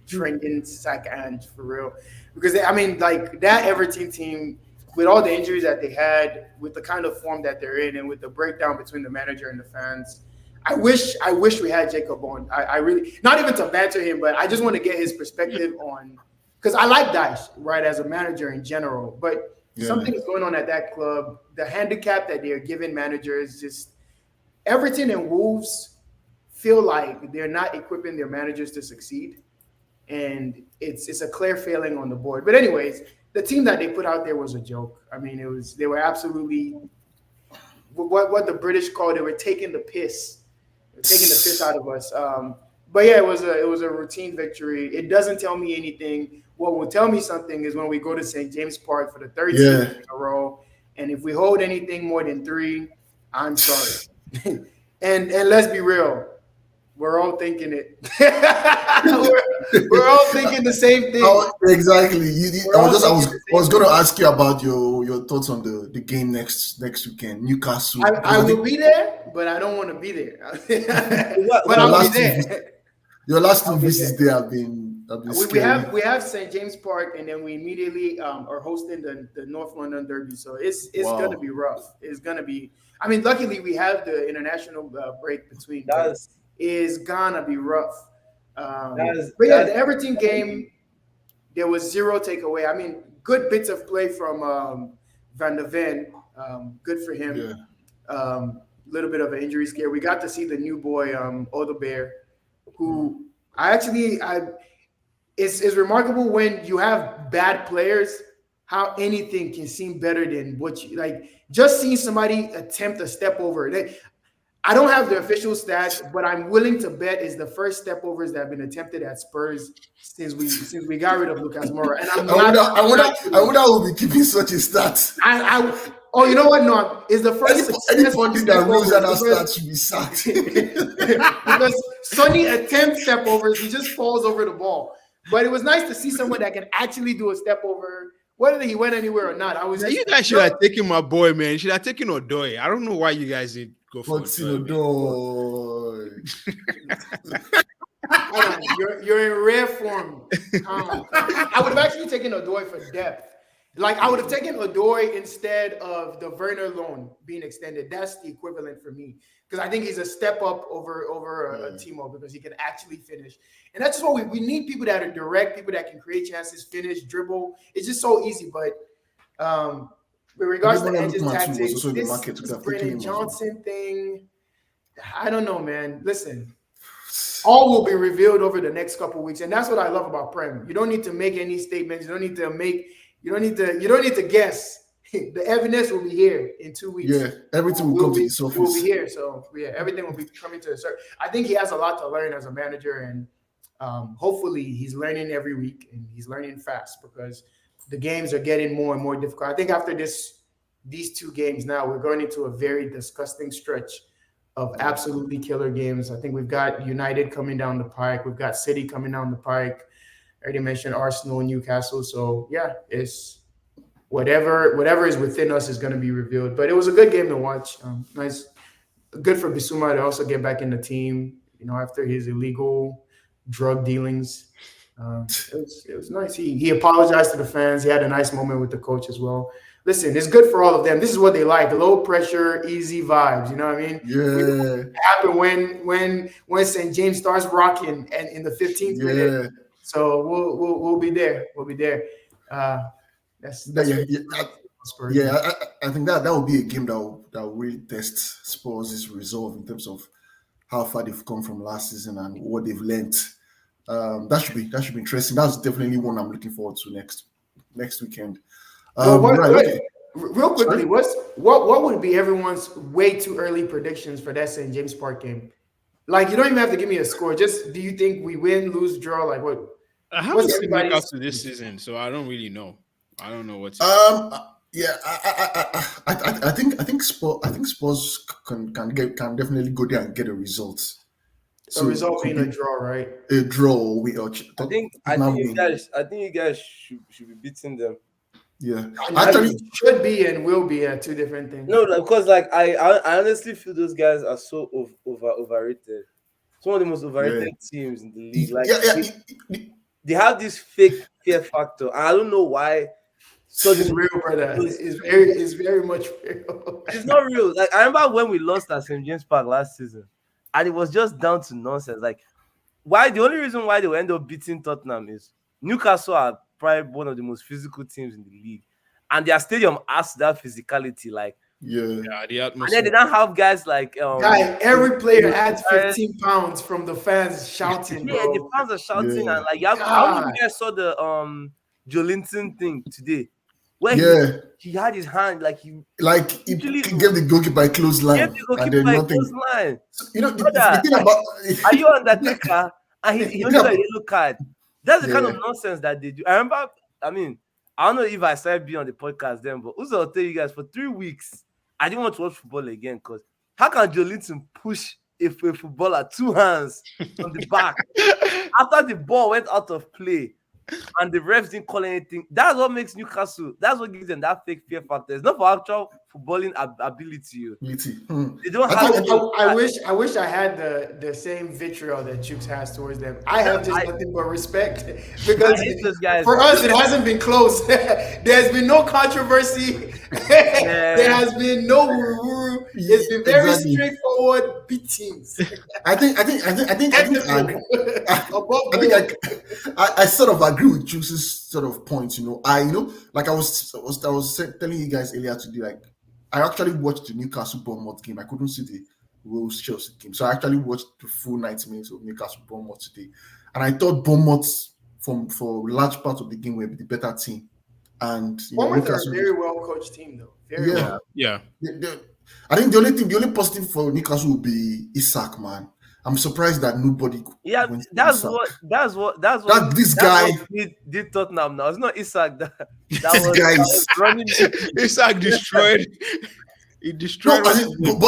trending sack Ange for real. Because I mean, like that Everton team, with all the injuries that they had, with the kind of form that they're in, and with the breakdown between the manager and the fans, I wish we had Jacob on. I really, not even to banter him, but I just want to get his perspective on, because I like Dyche, right, as a manager in general, but something is going on at that club. The handicap that they're giving managers, just Everton and Wolves feel like they're not equipping their managers to succeed, and it's a clear failing on the board. But anyways, the team that they put out there was a joke. I mean, they were absolutely what the British call, they were taking the piss. They were taking the piss out of us. But yeah, it was a routine victory. It doesn't tell me anything. What will tell me something is when we go to St. James Park for the third season
Yeah.
in a row, and if we hold anything more than 3, I'm sorry. And let's be real, we're all thinking it. we're all thinking the same thing.
Oh, exactly.
We're all thinking the
I was
same
going to
thing.
ask you about your thoughts on the game next weekend, Newcastle.
I
Because I
will
think
be there, but I don't want to be there. But
your
I'll be
last
there.
two
I'll be
visits
there.
there have been
We
scary.
have St. James Park, and then we immediately are hosting the North London Derby. So it's gonna
Wow.
be rough. It's gonna be. I mean, luckily we have the international break between, but
That's
it's gonna be rough.
that's
But yeah,
that's
the Everton game, there was zero takeaway. I mean, good bits of play from Van de Ven. Good for him.
Yeah.
Little bit of an injury scare. We got to see the new boy, Odebear,
Mm.
who I it's remarkable when you have bad players how anything can seem better than what you like. Just seeing somebody attempt a step over. I don't have the official stats, but I'm willing to bet is the first step overs that have been attempted at Spurs since we got rid of Lucas Moura. And I'm not.
I wonder who will be keeping such a stat.
Oh, you know what? No, it's the first
Any
successful
pundit
step
that rules
over
that
because
stat should be sacked.
because Sonny attempts step overs, he just falls over the ball. But it was nice to see someone that can actually do a step over, whether he went anywhere or not. I was
Now,
just
you guys should have taken my boy, man. You should have taken Odoi. I don't know why you guys didn't go for
But
Odoi.
You're in rare form. I would have actually taken Odoi for depth. Like I would have taken Odoi instead of the Werner loan being extended. That's the equivalent for me because I think he's a step up over a Timo because he can actually finish. And that's just what we need: people that are direct, people that can create chances, finish, dribble. It's just so easy. But with regards to Edge's tactics, this Brennan Johnson thing, I don't know, man. Listen. All will be revealed over the next couple of weeks, and that's what I love about Prem. You don't need to make any statements. You don't need to guess. The evidence will be here in 2 weeks.
Yeah, everything will come to the surface.
Will be here, so yeah, everything will be coming to the surface. I think he has a lot to learn as a manager, and hopefully, he's learning every week and he's learning fast because the games are getting more and more difficult. I think after these 2 games now, we're going into a very disgusting stretch of absolutely killer games. I think we've got United coming down the pike. We've got City coming down the pike. I already mentioned Arsenal and Newcastle. So yeah, it's whatever is within us is going to be revealed. But it was a good game to watch. Nice, good for Bissouma to also get back in the team. You know, after his illegal drug dealings, it was nice. He apologized to the fans. He had a nice moment with the coach as well. Listen, it's good for all of them. This is what they like: low pressure, easy vibes. You know what I mean?
Yeah.
It happened when St. James starts rocking and in the 15th minute. So we'll be there. We'll be there. That's
I think that would be a game that will really test Spurs' resolve in terms of how far they've come from last season and what they've learned. That should be interesting. That's definitely one I'm looking forward to next weekend.
Real quickly, what would be everyone's way too early predictions for that St. James Park game? Like, you don't even have to give me a score. Just, do you think we win, lose, draw? Like, what?
I haven't seen Newcastle this season, so I don't really know. I don't know what's.
Yeah, I think Spurs can definitely go there and get a result.
So a result being a draw, right?
A draw.
I think you guys should be beating them.
Yeah,
actually, should be and will be 2 different things.
No, because like I honestly feel those guys are so overrated. Some of the most overrated teams in the league. Like they have this fake fear factor. I don't know why.
So it's real, brother. It's very much real.
It's not real. Like I remember when we lost at St. James Park last season, and it was just down to nonsense. Like why? The only reason why they will end up beating Tottenham is Newcastle are probably one of the most physical teams in the league, and their stadium has that physicality. Like
the atmosphere.
And then they don't have guys like
every player adds 15 pounds from the fans shouting.
Yeah,
bro.
the fans are shouting and like I don't know if you guys saw the Jolinton thing today. Where he had his hand like he
gave the goalkeeper a close line.
Close line.
You know,
Brother,
the thing about
are you Undertaker? and he only
Yeah,
got a yellow card. That's the kind of
yeah.
nonsense that they do. I remember, I mean, I don't know if I started being on the podcast then, but also I'll tell you guys, for 3 weeks, I didn't want to watch football again because how can Joe Linton push a footballer 2 hands on the back after the ball went out of play and the refs didn't call anything? That's what makes Newcastle. That's what gives them that fake fear factor. It's not for actual footballing ability.
Ability.
They don't
I
have.
think
I wish I had the same vitriol that Chooks has towards them. I have just nothing but respect because
I hate those guys.
for us it hasn't been close. There's been no controversy. There has been no woo-woo. It's been very
Exactly.
straightforward beatings.
I think
Technical. Above
I think
board.
I sort of agree with Juice's sort of point. Like I was telling you guys earlier today. Like I actually watched the Newcastle Bournemouth game. I couldn't see the Wolves Chelsea game, so I actually watched the full 90 minutes of Newcastle Bournemouth today, and I thought Bournemouth for large part of the game were the better team, and
Bournemouth are a
Newcastle.
very well coached team, though. Very
Yeah.
well.
Yeah.
I think the only positive for Newcastle will be Isak, man. I'm surprised that nobody.
Yeah,
went for
that's
Isak.
what
This
that's
guy.
what did Tottenham now. It's not Isak that
This
was
guy is.
running.
Isak destroyed. He
No,
destroyed.
but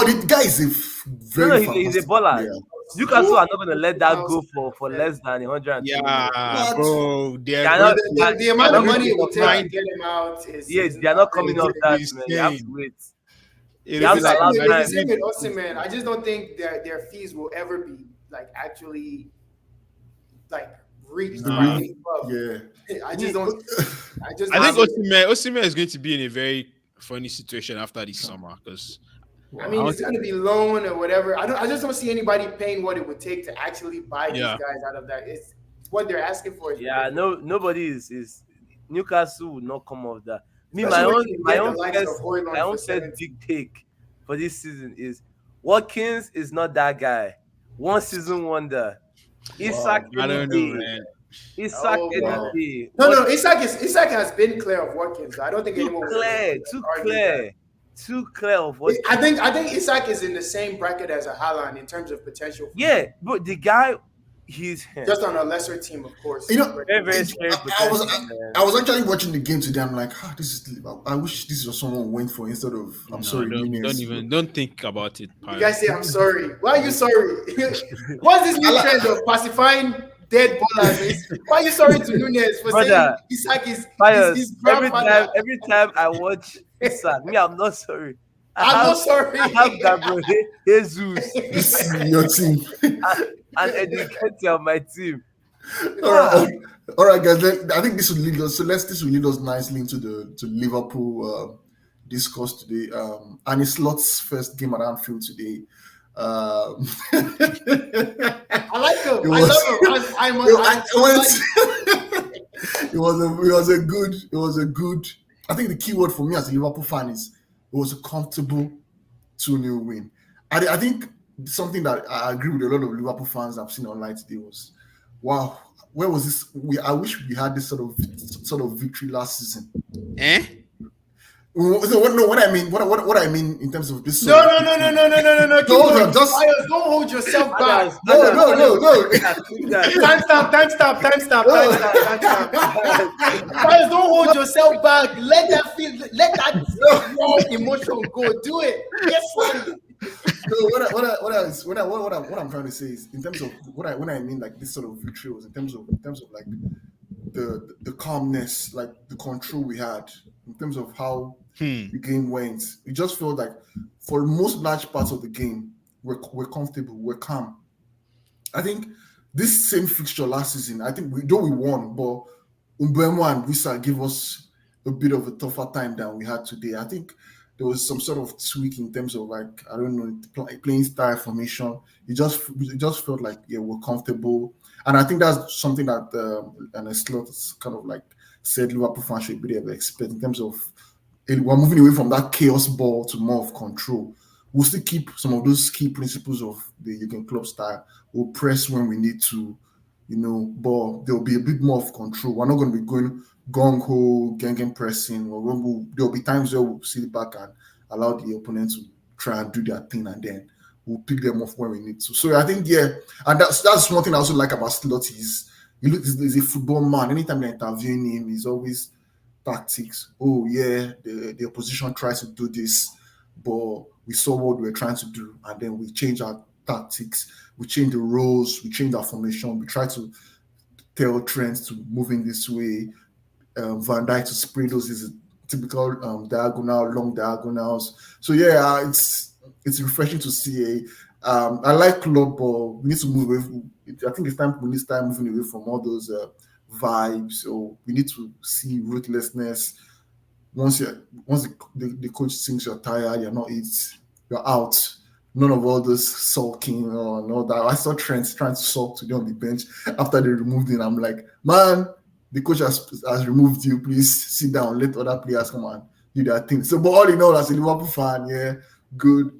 the guy is a very
He's a
fantastic
baller.
player.
Newcastle are not going to let that go for less than 120 million.
Yeah,
What?
bro.
They are
They're
not,
The amount of
not
money it will take to
mind.
get him out is
yes,
is
they are not coming off that,
It's
man. You have to
insane.
wait.
It'll be
It's
like
the same
It's the
time.
same with Osimhen. I just don't think their fees will ever be like actually like reached
Nah.
by any club.
Yeah.
I just don't. I just.
I think
don't see it.
Osimhen is going to be in a very funny situation after this summer because
I mean, it's going to be loan or whatever. I just don't see anybody paying what it would take to actually buy these
Yeah.
guys out of that. It's what they're asking for. Is
Yeah,
ridiculous.
nobody is Newcastle would not come off that. Me,
Especially when you get the likes of Højlund
my own
for
first
70.
big take for this season is Watkins is not that guy. One season wonder. Isak
I don't know, man.
Isak
Oh,
any
wow.
day.
No. Isak has been clear of Watkins. I don't think
Too
anyone would
clear, too clear of what.
I think Isak is in the same bracket as a Haaland in terms of potential.
Yeah, but the guy, he's
Just on a lesser team, of course.
very, very scary
I was
potential, man.
I was actually watching the game today. I'm like, this is. I wish this was someone went for instead of. I'm
No,
sorry, Nunez.
don't think about it.
You guys say I'm sorry. Why are you sorry? What's this new trend of pacifying dead ballers? Why are you sorry to Nunez for
Brother,
saying Isak is
Pius,
his
every
grandfather?
time I watch Isak, me, I'm not sorry.
I'm not sorry.
I have Gabriel Jesus
This is your team.
and Eddie Nketiah on my team.
All right, guys. I think this will lead us. So this will lead us nicely into to Liverpool discourse today. And it's Lot's first game at Anfield today.
I like him.
It
I
was-
love him.
It was a good. I think the key word for me as a Liverpool fan is it was a comfortable 2-0 win. I think something that I agree with a lot of Liverpool fans I've seen online today was, wow, where was this? I wish we had this sort of victory last season.
Eh?
So what I mean in terms of this.
No. Keep
No,
going.
just-
Pius, don't hold yourself back.
No.
Time stop. Pius, don't hold yourself back. Let that raw emotion go. Do it. Get funny.
No, what I'm trying to say is in terms of when I mean like this sort of victory was in terms of like the calmness, like the control we had in terms of how the game went. It just felt like for most large parts of the game we're comfortable, we're calm. I think this same fixture last season, I think we won, but Mbeumo and Wissa gave us a bit of a tougher time than we had today. I think there was some sort of tweak in terms of like, I don't know, playing style formation. It just felt like we're comfortable, and I think that's something that and a slot kind of like said Liverpool fans should be able to expect in terms of we're moving away from that chaos ball to more of control. We'll still keep some of those key principles of the Jurgen Klopp style. We'll press when we need to, but there'll be a bit more of control. We're not going to be going gung-ho, gang pressing, or there'll be times where we'll sit back and allow the opponent to try and do their thing, and then we'll pick them off when we need to. So I think, yeah, and that's one thing I also like about Slot is he's a football man. Anytime you're interviewing him, he's always tactics. Oh yeah, the opposition tries to do this, but we saw what we were trying to do, and then we change our tactics, we change the roles, we change our formation, we try to tell trends to move in this way. Van Dijk to spray those is typical diagonal, long diagonals. So yeah, it's refreshing to see. I like club ball. We need to move away. I think it's time we need to start moving away from all those vibes. So we need to see ruthlessness. Once the coach thinks you're tired, you're out. None of all this sulking or all that. I saw Trent trying to sulk today on the bench after they removed him. I'm like, man, the coach has removed you. Please sit down. Let other players come and do their thing. So, but all in all, as a Liverpool fan, yeah, good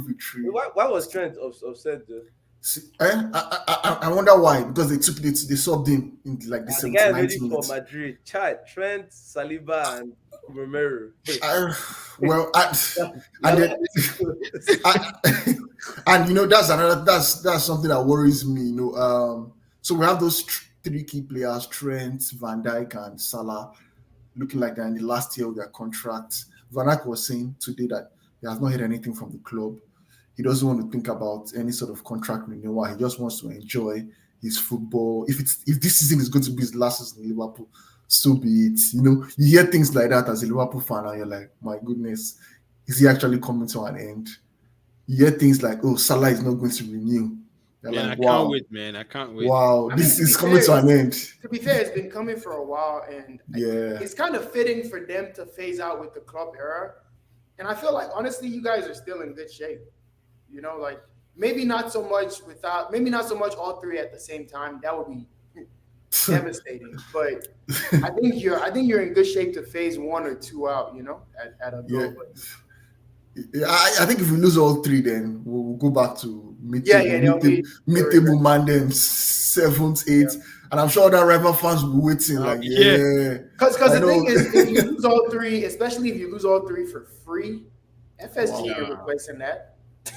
victory.
Why was Trent upset though?
See, I wonder why. Because they subbed him in like the
The guy is
79th
ready for
minute.
Madrid. Chad, Trent, Saliba, and Romero.
Well, and then, and that's something that worries me. So we have those three key players: Trent, Van Dijk, and Salah, looking like they're in the last year of their contract. Van Dijk was saying today that he has not heard anything from the club. He doesn't want to think about any sort of contract renewal. He just wants to enjoy his football. If this season is going to be his last season in Liverpool, so be it. You hear things like that as a Liverpool fan, and you're like, my goodness, is he actually coming to an end? You hear things like, oh, Salah is not going to renew. You're
Man,
like,
I can't wait, man. I can't wait.
Wow,
I mean,
this
to
is
be
coming to
fair,
an end.
To be fair, it's been coming for a while, and
Yeah.
it's kind of fitting for them to phase out with the club era. And I feel like honestly, you guys are still in good shape. Like maybe not so much all three at the same time. That would be devastating. But I think you're in good shape to phase one or two out. At a go.
Yeah.
But
I think if we lose all three, then we'll go back to mid-table man, them seventh, eighth, and I'm sure that rival fans will be waiting.
Because the thing is, if you lose all three, especially if you lose all three for free, FSG ain't replacing that.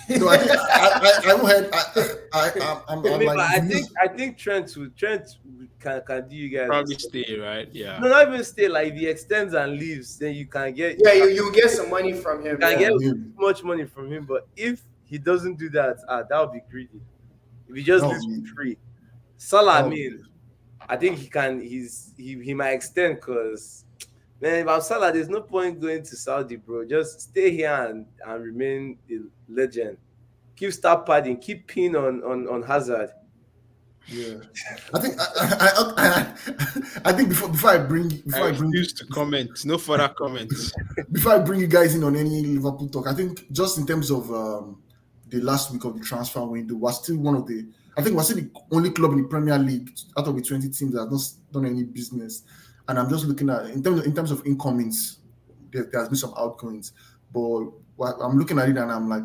No, I
think Trent can do you guys
probably stay, right? Yeah.
No, not even stay. Like if he extends and leaves, then you can get
you get some money from him.
You can get too much money from him, but if he doesn't do that, that would be greedy. If he just leaves for free, Salah, I think he can. He might extend because. Man, if I'm Salah, there's no point going to Saudi, bro. Just stay here and remain the legend. Keep star padding, keep pin on Hazard.
Yeah, I think I think before I bring
refuse to comment. No further comments.
Before I bring you guys in on any Liverpool talk, I think just in terms of the last week of the transfer window, we're still the only club in the Premier League out of the 20 teams that has not done any business. And I'm just looking at in terms of incomings, there has been some outgoings, but I'm looking at it and I'm like,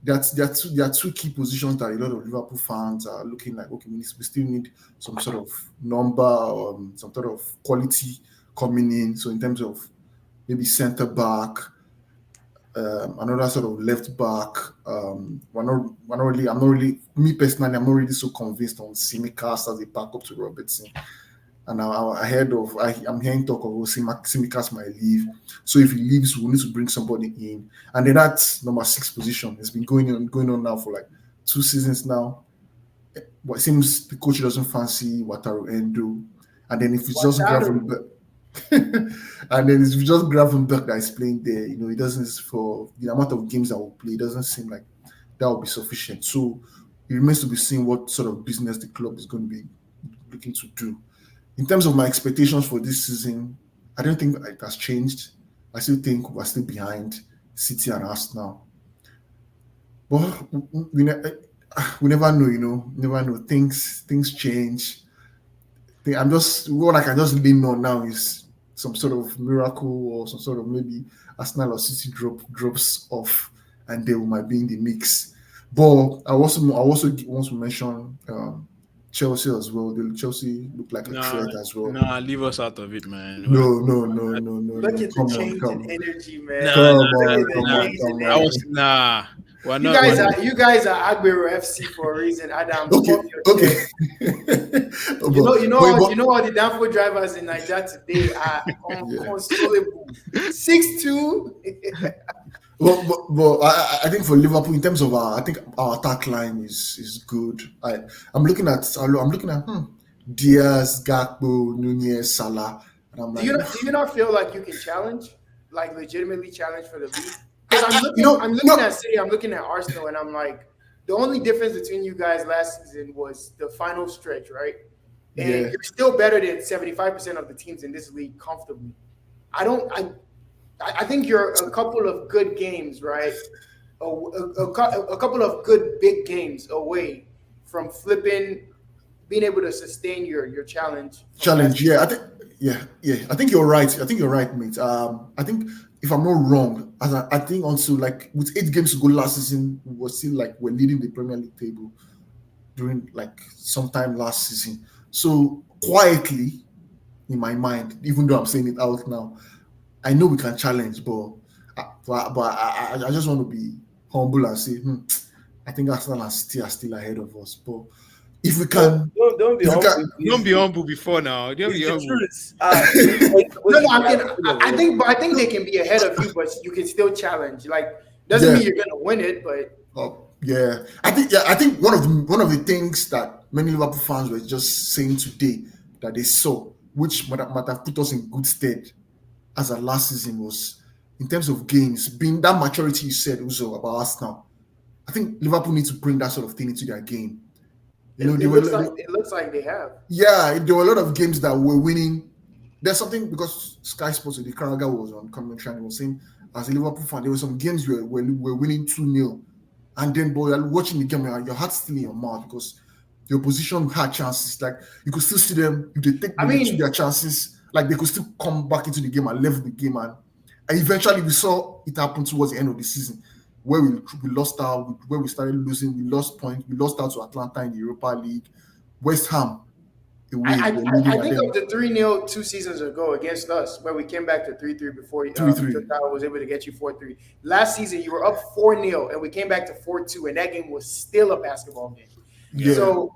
there are two key positions that a lot of Liverpool fans are looking like. Okay, we still need some sort of number or some sort of quality coming in. So in terms of maybe centre back, another sort of left back. I'm not really me personally. I'm not really so convinced on Tsimikas as a backup to Robertson. And I'm hearing talk of Tsimikas might leave. So if he leaves, we'll need to bring somebody in. And then that number 6 position has been going on now for like 2 seasons now. But it seems the coach doesn't fancy Wataru Endo. And then if it's just Gravenberch, that is playing there, he doesn't, for the amount of games that will play, it doesn't seem like that will be sufficient. So it remains to be seen what sort of business the club is going to be looking to do. In terms of my expectations for this season, I don't think it has changed. I still think we're still behind City and Arsenal. But we never know, Never know. Things change. What I can just lean on now is some sort of miracle or some sort of maybe Arsenal or City drops off and they might be in the mix. But I also want to mention Chelsea as well. Chelsea look like a threat as well.
Nah, leave us out of it, man.
No.
Look at the change in energy, man.
Nah. We're
You
not. We're
guys
not.
are Agbero FC for a reason. Adams,
Okay,
puff your
okay.
chest.
but
All the Danfo drivers in Nigeria today are
yeah.
unconsolable. 6-2.
But I think for Liverpool, in terms of I think our attack line is good. I'm looking at Diaz, Gakpo, Nunez, Salah, and I'm like,
Do
oof.
you not feel like you can challenge, like legitimately challenge for the league? Because I'm looking
no,
at City, I'm looking at Arsenal, and I'm like, the only difference between you guys last season was the final stretch, right? And
yeah,
you're still better than 75% of the teams in this league comfortably. I don't. I think you're a couple of good games, right? A couple of good big games away from flipping, being able to sustain your challenge from last
challenge.
season.
Yeah. I think you're right. I think you're right, mate. I think if I'm not wrong, I think also like with 8 games to go last season, we were still like we're leading the Premier League table during like sometime last season. So quietly in my mind, even though I'm saying it out now, I know we can challenge, but I just want to be humble and say, I think Arsenal and City are still ahead of us. But if we can,
Don't be
if we
humble.
can,
Don't be humble before now. Don't
It's
be
the
humble.
truth. It's
No,
supposed
no,
to be
I mean,
ahead of
I
us.
think, but I think they can be ahead of you, but you can still challenge. Like, doesn't
yeah,
mean you're gonna win it, but
yeah, I think one of the things that many Liverpool fans were just saying today that they saw, which might have put us in good stead as our last season was in terms of games, being that maturity you said also about Arsenal. I think Liverpool need to bring that sort of thing into their game. You know,
it looks like they have.
yeah, there were a lot of games that were winning. There's something because Sky Sports or the Karaga was on commentary and was saying, as a Liverpool fan, there were some games where we're winning 2-0. And then, boy, you're watching the game and your heart's still in your mouth because the opposition had chances. Like, you could still see them, if they take
I
minutes to
mean,
their chances, like, they could still come back into the game and level the game. And eventually, we saw it happen towards the end of the season where we lost out, where we started losing, we lost points, we lost out to Atlanta in the Europa League. West Ham away, we're leading
I
at
think of
them
the 3-0 2 seasons ago against us, where we came back to 3-3 before
3-3.
Total was able to get you 4-3. Last season, you were up 4-0, and we came back to 4-2, and that game was still a basketball game.
Yeah.
So,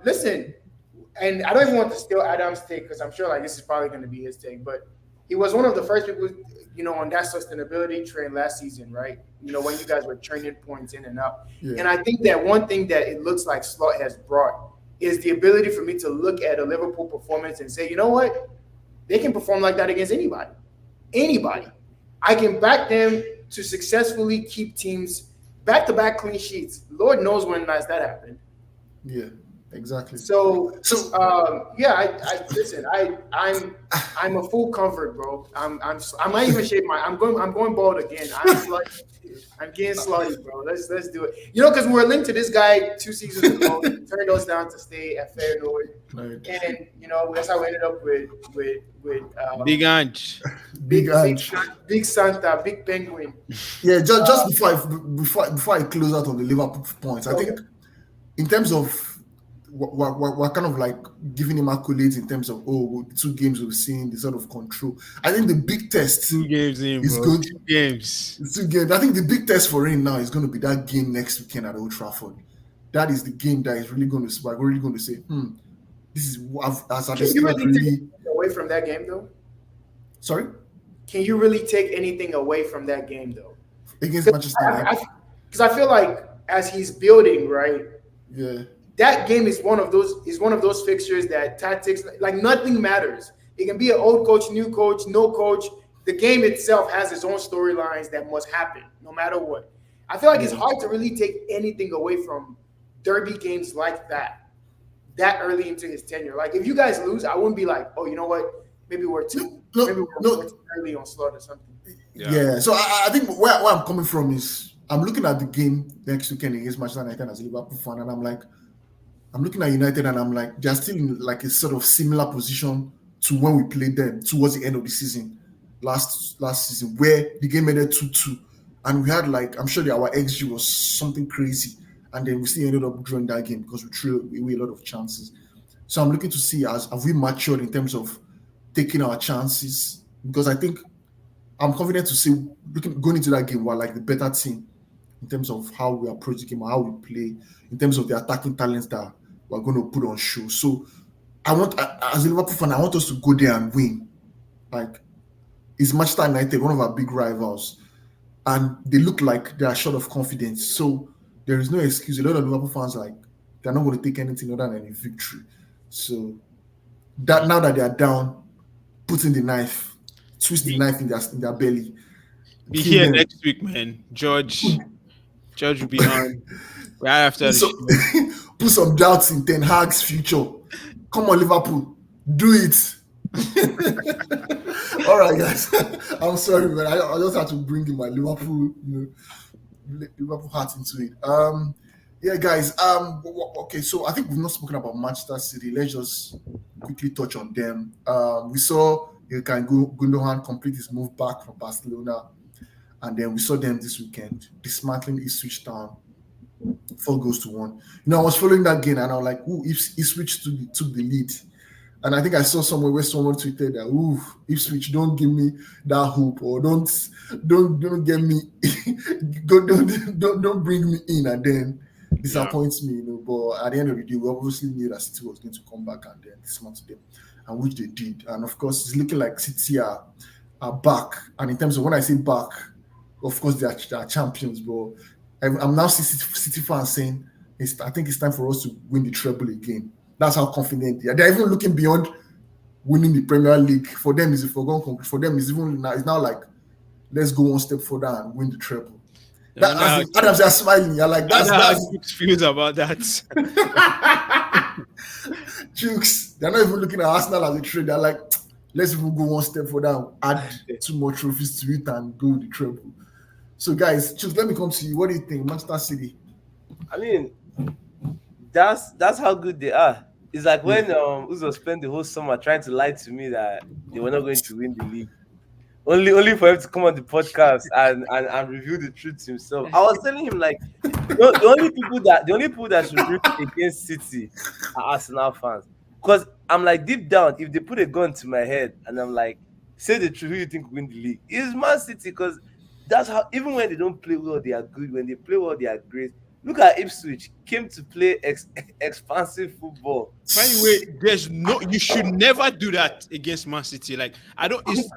listen, and I don't even want to steal Adam's take because I'm sure like this is probably going to be his take, but he was one of the first people, on that sustainability train last season, right? When you guys were training points in and out.
Yeah.
And I think that one thing that it looks like Slot has brought is the ability for me to look at a Liverpool performance and say, you know what? They can perform like that against anybody. Anybody. I can back them to successfully keep teams back-to-back clean sheets. Lord knows when last that happened.
Yeah, exactly.
So yeah, I listen. I'm a full comfort, bro. I might even shave I'm going bald again. I'm getting slutty, bro. Let's do it. Because we were linked to this guy 2 seasons ago. He turned us down to stay at Feyenoord,
Right.
and that's how we ended up with
Big Ange.
Big Ange.
Big Santa, Big Penguin.
Yeah, just before I close out on the Liverpool points, I think in terms of we're kind of like giving him accolades in terms of the 2 games we've seen, the sort of control. I think the big test
2 games in,
is
bro.
good.
2 games.
It's 2 games. I think the big test for him now is going to be that game next weekend at Old Trafford. That is the game that is really going to spark. We're really going to say, this is as I
Can you really take
really
anything away from that game, though?
sorry
Can you really take anything away from that game, though?
against Manchester United.
Because I feel like as he's building, right,
Yeah.
that game is one of those fixtures that tactics, like nothing matters. It can be an old coach, new coach, no coach. The game itself has its own storylines that must happen no matter what. I feel like it's hard to really take anything away from derby games like that early into his tenure. Like if you guys lose, I wouldn't be like, oh, you know what? Maybe we're too early on Slot or something.
Yeah. So I think where I'm coming from is I'm looking at the game next weekend against Manchester United as a Liverpool fan, and I'm looking at United and I'm like, they're still in like a sort of similar position to when we played them towards the end of the season, last season, where the game ended 2-2. And we had I'm sure that our XG was something crazy. And then we still ended up drawing that game because we threw away a lot of chances. So I'm looking to see have we matured in terms of taking our chances? Because I think I'm confident to say going into that game, we're like the better team. in terms of how we approach the game, how we play, in terms of the attacking talents that we're going to put on show. So as a Liverpool fan, I want us to go there and win. Like, it's Manchester United, one of our big rivals, and they look like they are short of confidence. So there is no excuse. A lot of Liverpool fans like they're not going to take anything other than a victory. So that now that they are down, put in the knife, twist the
Be,
knife in their belly,
be
kill
here
them.
next week, man. George will be on right after
Put
the
some,
show.
put some doubts in Ten Hag's future. Come on, Liverpool, do it. All right, guys. I'm sorry, man. I just had to bring in my Liverpool, Liverpool heart into it. Yeah, guys. Okay. So I think we've not spoken about Manchester City. Let's just quickly touch on them. We saw Ilkay Gundogan complete his move back from Barcelona, and then we saw them this weekend dismantling Ipswich Town 4 goals to 1. I was following that game and I was like, "Ooh, Ipswich took the lead." And I think I saw somewhere where someone tweeted that, "Ooh, Ipswich, don't give me that hope, or don't get me, don't bring me in and then
Yeah.
disappoints me." But at the end of the day, we obviously knew that City was going to come back and then dismantle them, and which they did. And of course, it's looking like City are back. And in terms of when I say back, of course they are champions. But I'm now City fans saying, I think it's time for us to win the treble again. That's how confident they are. They're even looking beyond winning the Premier League. For them, it's a foregone conclusion. For them, it's now like, let's go one step further and win the treble.
I
That
wonder
as
how
if Adams are smiling. You're like,
I
that's
wonder how
that's
Chooks feels about that.
jokes. They're not even looking at Arsenal as a trade. They're like, let's even go one step further and add 2 more trophies to it and go with the treble. So, guys, just let me come to you. What do you think, Manchester City?
I mean, that's how good they are. It's like
Yeah.
when Uzo spent the whole summer trying to lie to me that they were not going to win the league. Only for him to come on the podcast and reveal the truth himself. I was telling him like the only people that should root against City are Arsenal fans. Because I'm like deep down, if they put a gun to my head and I'm like, say the truth, who you think will win the league? It's Man City, because that's how, even when they don't play well, they are good. When they play well, they are great. Look at Ipswich, came to play expansive football.
By the way, you should never do that against Man City. Like, I don't. It's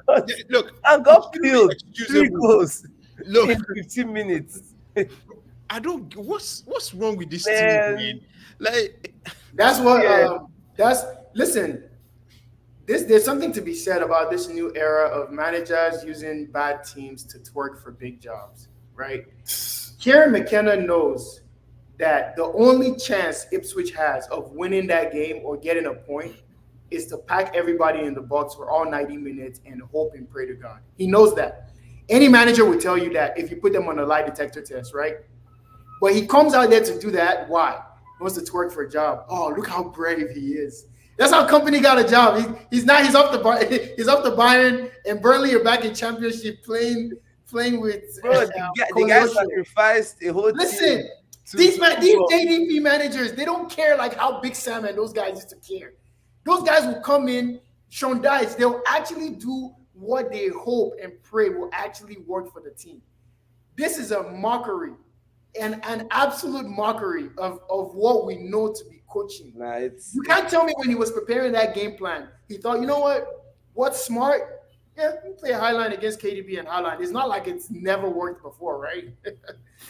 look,
And
it
got
shouldn't be
peeled 3
excusable.
goals
Look,
in 15 minutes.
I don't. What's wrong with this team, man?
Man,
Like,
That's what.
yeah.
Listen. There's something to be said about this new era of managers using bad teams to twerk for big jobs, right? Kieran McKenna knows that the only chance Ipswich has of winning that game or getting a point is to pack everybody in the box for all 90 minutes and hope and pray to God. He knows that. Any manager would tell you that if you put them on a lie detector test, right? But he comes out there to do that. Why? He wants to twerk for a job. Oh, look how brave he is. That's how Company got a job. He's not. He's off the he's off the Bayern, and Burnley are back in Championship playing with
Bro, the guy sacrificed a whole
Listen,
team.
these JDP managers, they don't care like how Big Sam and those guys used to care. Those guys will come in, Sean Dice, they'll actually do what they hope and pray will actually work for the team. This is a mockery, an absolute mockery of what we know to be coaching.
Nah,
You can't tell me when he was preparing that game plan, he thought, you know what? What's smart? Yeah, we play Highline against KDB and Highline. It's not like it's never worked before, right?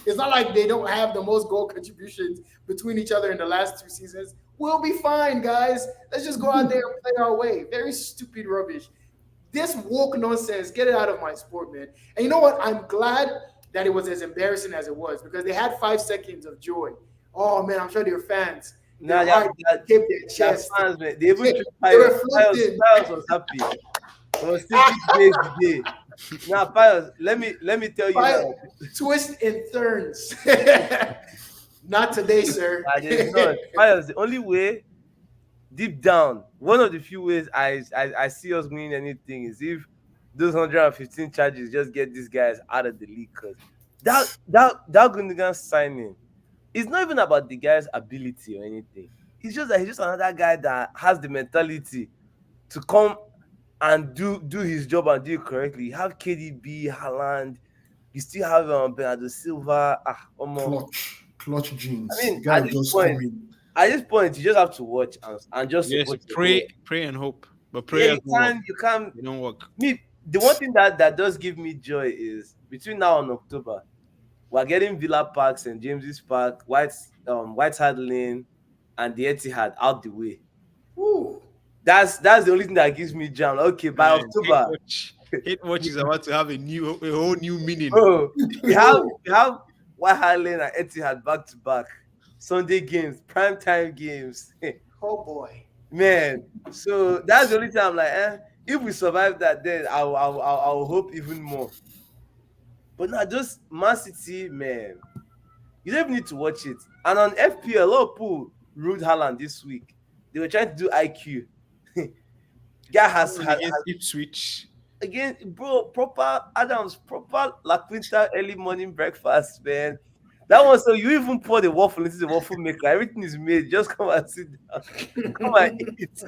It's not like they don't have the most goal contributions between each other in the last 2 seasons. We'll be fine, guys. Let's just go out there and play our way. Very stupid rubbish. This woke nonsense, get it out of my sport, man. And you know what? I'm glad that it was as embarrassing as it was because they had 5 seconds of joy. Oh, man, I'm sure they're fans.
nah,
Kept their chest.
fans, man. They even tricked
They were
Pius.
floating.
Pius was happy. He was thinking days today. Now, Pius, let me tell you now.
Twists and turns. Not today, sir.
There's not. Pius, the only way, deep down, one of the few ways I see us winning anything is if those 115 charges just get these guys out of the league. Because that Gundogan signing, it's not even about the guy's ability or anything. It's just that he's just another guy that has the mentality to come and do his job and do it correctly. You have KDB, Haaland, You still have Bernardo Silva.
Clutch
I
jeans.
mean,
The guy will just come in.
at this point, you just have to watch and just
Yes,
support your club.
pray and hope, but
Yeah,
prayers don't work.
you can't.
They don't work.
Me, the one thing that does give me joy is between now and October, we're getting Villa Park, St James's Park, White Hart Lane, and the Etihad out the way.
Woo.
That's the only thing that gives me jam. Okay, by
Man,
October,
hate watch is about to have a whole new meaning.
bro, we have White Hart Lane and Etihad back to back. Sunday games, prime time games.
Oh boy.
Man, so that's the only time I'm like, if we survive that, then I'll hope even more. But not just Man City, man. You don't even need to watch it. And on FPL, a lot of people ruled Haaland this week. They were trying to do IQ. Guy has
Against Ipswich.
again, bro, proper Adams, proper La Quinta early morning breakfast, man. That one, so you even pour the waffle into the waffle maker. Everything is made. Just come and sit down. Come and eat.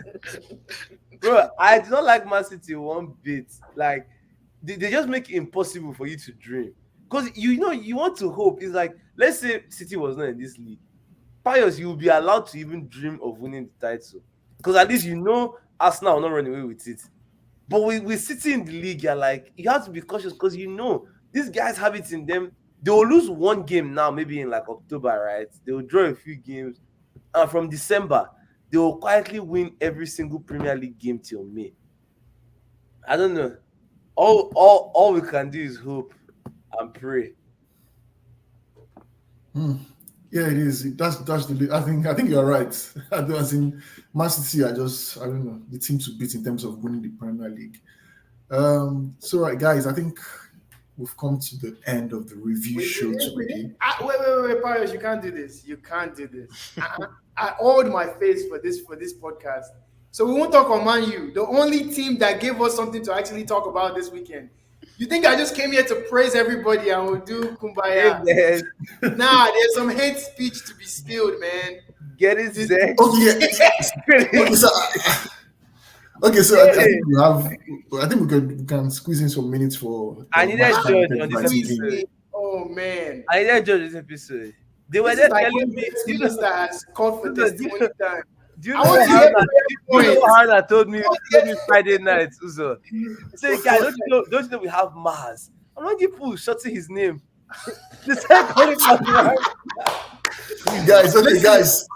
Bro, I do not like Man City one bit. Like, they just make it impossible for you to dream. Because you know you want to hope. It's like, let's say City was not in this league. Pius, you will be allowed to even dream of winning the title. Because at least you know Arsenal will not run away with it. But with City in the league, you're like, you have to be cautious because you know these guys have it in them. They will lose one game now, maybe in like October, right? They will draw a few games. And from December, they will quietly win every single Premier League game till May. I don't know. All we can do is hope and pray.
Yeah, it is. That's the. I think you're right. As in Man City, I don't know the team to beat in terms of winning the Premier League. So right, guys, I think we've come to the end of the review show today.
Wait, Pius, you can't do this. You can't do this. I owed my face for this podcast. So we won't talk on Man U, the only team that gave us something to actually talk about this weekend. You think I just came here to praise everybody and we'll do kumbaya?
Hey,
Nah, there's some hate speech to be spilled, man.
get it, Zach.
Okay, yeah. Okay, so I think we have. I think we can squeeze in some minutes for.
I needed
match
George
time
on this
fighting
episode.
game.
Oh man.
I didn't judge this episode. They were
This
there
is like
telling
when
me.
the minister has called for testimony time.
Do you
I
know
want to
how
hear
Hannah told me Friday night, Uzo? He said, guys, don't you know we have Mars? I'm not people shutting his name. They started calling for
Guys.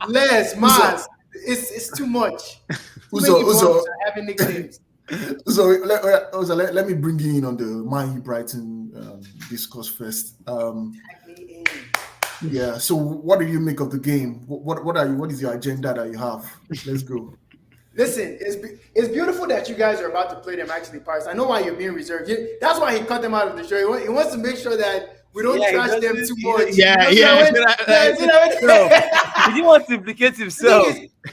Les, Mars, it's too much.
Uzo,
Having nicknames.
let me bring you in on the Man U Brighton discourse first. Yeah. So, what do you make of the game? What is your agenda that you have? Let's go.
Listen, it's beautiful that you guys are about to play them actually, Paris. I know why you're being reserved. That's why he cut them out of the show. He wants to make sure that we don't trash them too much.
Yeah.
He didn't want to implicate himself.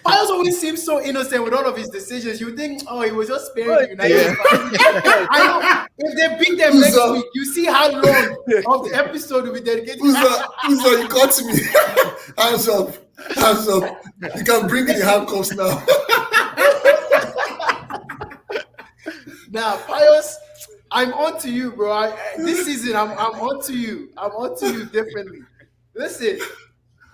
Pius always seems so innocent with all of his decisions. You think, oh, he was just sparing United. I know. If they beat them next week, you see how long of the episode will be dedicated.
Uzo, you got me. Hands up. You can bring in the handcuffs now.
Now, Pius, I'm on to you, bro. This season, I'm on to you. I'm on to you differently. Listen,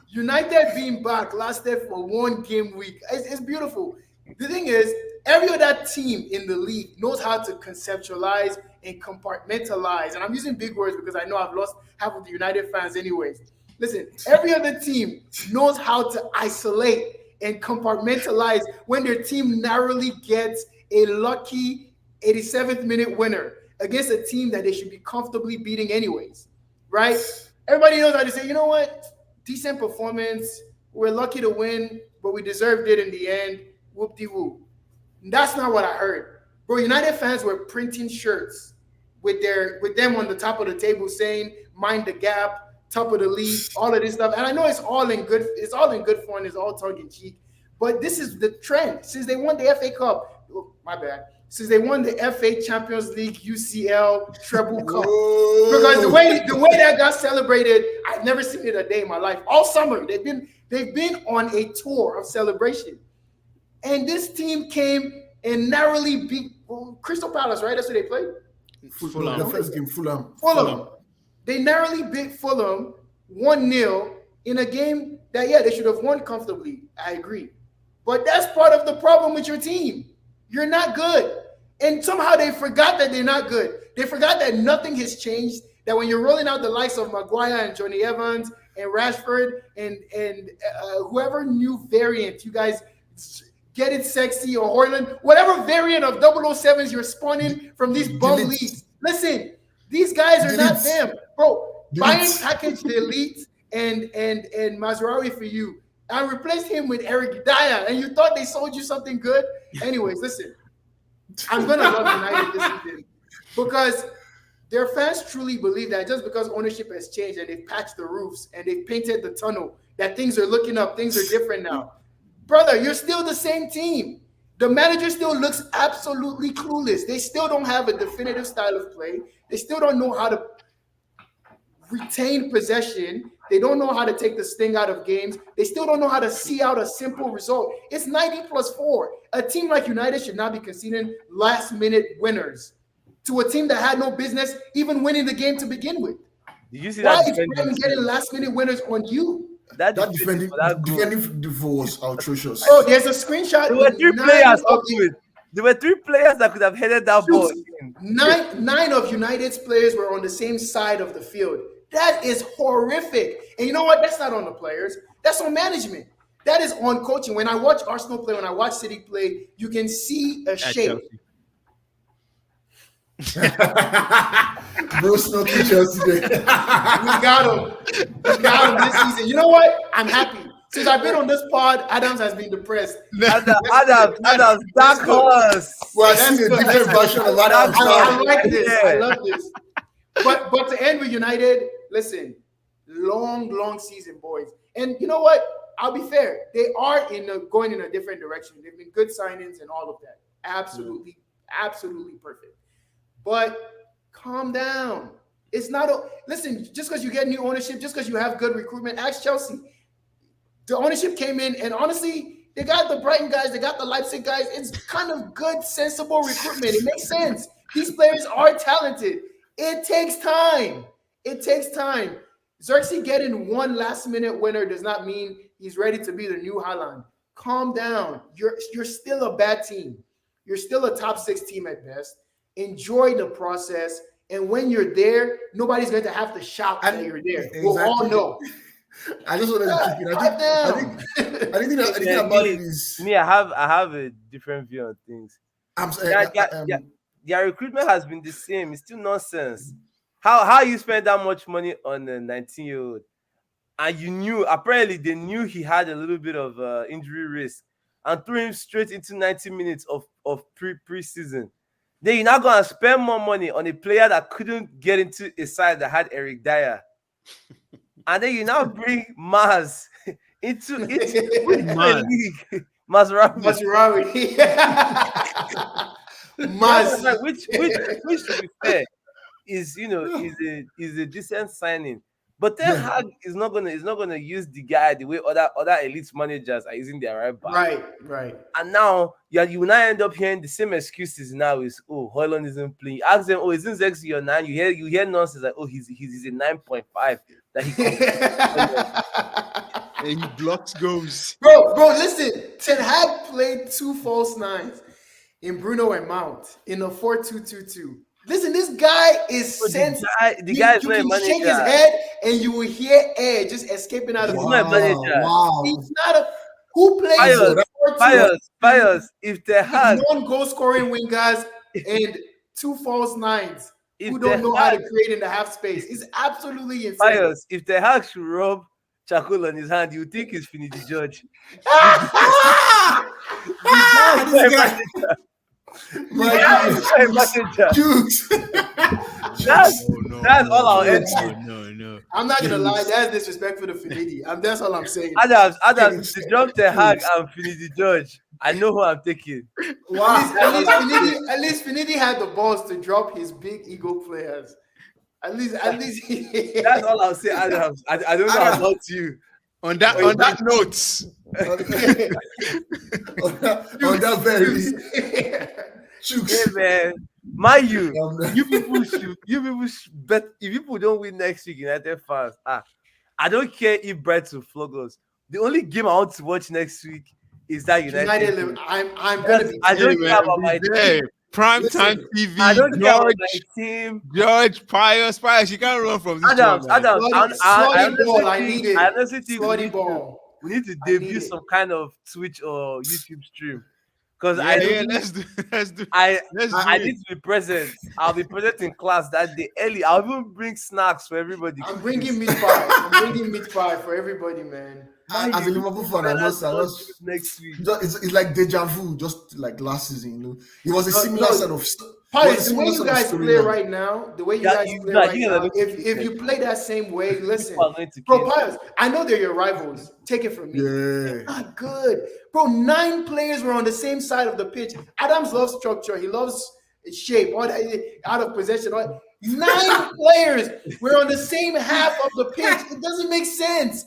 United being back lasted for one game week. It's beautiful. The thing is, every other team in the league knows how to conceptualize and compartmentalize. And I'm using big words because I know I've lost half of the United fans anyways. Listen, every other team knows how to isolate and compartmentalize when their team narrowly gets a lucky 87th minute winner against a team that they should be comfortably beating anyways, right? Everybody knows how to say, you know what? Decent performance. We're lucky to win, but we deserved it in the end. Whoop-de-whoop. That's not what I heard. Bro, United fans were printing shirts with them on the top of the table saying, mind the gap, top of the league, all of this stuff. And I know it's all in good fun, it's all tongue-in-cheek. But this is the trend. Since they won the FA Cup, since they won the FA Champions League, UCL, Treble Cup. Because the way that got celebrated, I've never seen it a day in my life. All summer, they've been on a tour of celebration. And this team came and narrowly beat Crystal Palace, right? That's who they played.
No, the
Fulham.
first game, Fulham.
Fulham. They narrowly beat Fulham 1-0 in a game that, yeah, they should have won comfortably. I agree. But that's part of the problem with your team. You're not good. And somehow they forgot that they're not good. They forgot that nothing has changed. That when you're rolling out the likes of Maguire and Johnny Evans and Rashford and whoever new variant, you guys get it sexy or Hoyland, whatever variant of 007s you're spawning from these bum
Delete.
leagues. Listen, these guys are not
Delete.
them. Bro,
Delete.
Bayern packaged the elite and Mazraoui for you and replaced him with Eric Dyer, and you thought they sold you something good? Anyways, listen, I'm going to love United this season because their fans truly believe that just because ownership has changed and they've patched the roofs and they've painted the tunnel, that things are looking up, things are different now. Brother, you're still the same team. The manager still looks absolutely clueless. They still don't have a definitive style of play. They still don't know how to retain possession. They don't know how to take the sting out of games. They still don't know how to see out a simple result. It's 90+4. A team like United should not be conceding last-minute winners to a team that had no business even winning the game to begin with.
Did you see
Why
that?
is Brighton getting last-minute winners on you?
That
Defending
for that goal.
was atrocious.
Oh, there's a screenshot.
There were three
Nine
players
of
up to it. There were three players that could have headed that ball.
Nine of United's players were on the same side of the field. That is horrific. And you know what? That's not on the players. That's on management. That is on coaching. When I watch Arsenal play, when I watch City play, you can see a shape.
Bro, snuck in Chelsea there.
We got him. We got him this season. You know what? I'm happy. Since I've been on this pod, Adams has been depressed.
Adams, dark horse.
Well,
That's
I see a
good.
different version of Adams.
I like this.
Yeah.
I love this. But to end with United, listen, long season, boys. And you know what? I'll be fair. They are going in a different direction. They've been good signings and all of that. Absolutely perfect. But calm down. It's not listen, just because you get new ownership, just because you have good recruitment, ask Chelsea. The ownership came in, and honestly, they got the Brighton guys, they got the Leipzig guys. It's kind of good, sensible recruitment. It makes sense. These players are talented. It takes time. Xerxes getting one last-minute winner does not mean he's ready to be the new Haaland. Calm down. You're still a bad team. You're still a top 6 team at best. Enjoy the process. And when you're there, nobody's going to have to shout that you're there.
Exactly.
We'll all know.
I just wanted to keep it. I think about it is.
Me, I have a different view on things.
I'm sorry.
Their recruitment has been the same. It's still nonsense. How you spend that much money on a 19-year-old, and you knew apparently they knew he had a little bit of injury risk, and threw him straight into 90 minutes of preseason. Then you're not gonna spend more money on a player that couldn't get into a side that had Eric Dyer. And then you now bring Maz into the league.
Mazraoui. Maz.
Which to be fair is is a decent signing. But Ten Hag is not gonna use the guy the way other elite managers are using their right back.
Right.
And now you will now end up hearing the same excuses now is Højlund isn't playing. Ask them, isn't Zex your 9? You hear nonsense like he's a 9.5 that he
and he blocks goals.
Bro, listen. Ten Hag played 2 false nines in Bruno and Mount in a 4-2-2-2. Listen, this guy is sensitive.
The guy is
you
not a
can
manager.
shake his head and you will hear air just escaping out of his
He's not a manager.
Wow.
He's not a who plays
Fires. If they had
non-goal scoring wingers and 2 false nines who don't know how to create in the half space, it's absolutely insane.
Fires. If the Hag should rub charcoal on his hand, you think he's Finidi George.
Jukes.
That's all I'll end.
No.
I'm not gonna lie, that's disrespectful to Finidi. That's all I'm saying.
Adams, to drop the Hag and Finidi George. I know who I'm taking.
Wow. At least Finidi had the balls to drop his big ego players. At least
That's all I'll say, Adams. I don't know about you.
On that note,
on that very
Hey man, Mind you,
Um,
you people should bet if people don't win next week, United fans. I don't care if Brighton flog us. The only game I want to watch next week is that United
United,
game.
I'm gonna be.
I
Hey
don't care
man,
about
be
my
there.
team.
Prime time
Listen,
I
TV.
don't care about my team.
George, Pius, you can't run from this one,
Adams,
man.
Adams, I
Slotty
honestly
ball, I
think
need
I
it.
honestly think
Slotty ball,
we need to
I need
debut
it.
some kind of Twitch or YouTube stream because
Yeah, yeah, let's do
I
let's
I-
do
I
it.
need to be present. I'll be present in class that day early. I'll even bring snacks for everybody.
I'm bringing meat pie. I'm bringing meat pie for everybody, man.
Man,
as a
you
Liverpool fan,
better
I
not
just,
do it next week.
it's like deja vu, just like last season. It was a
No,
similar
no,
set of,
Pius, the way you guys play
storyline.
right now, the way you
Yeah,
guys
you
play
guys,
right
you guys are
now,
going to
if
kill
you
them.
play that same way, listen,
People are going to
bro,
kill them.
Pius, I know they're your rivals. Take it from me.
Yeah,
Not good, bro. 9 players were on the same side of the pitch. Adams loves structure. He loves shape. Out of possession. 9 players were on the same half of the pitch. It doesn't make sense.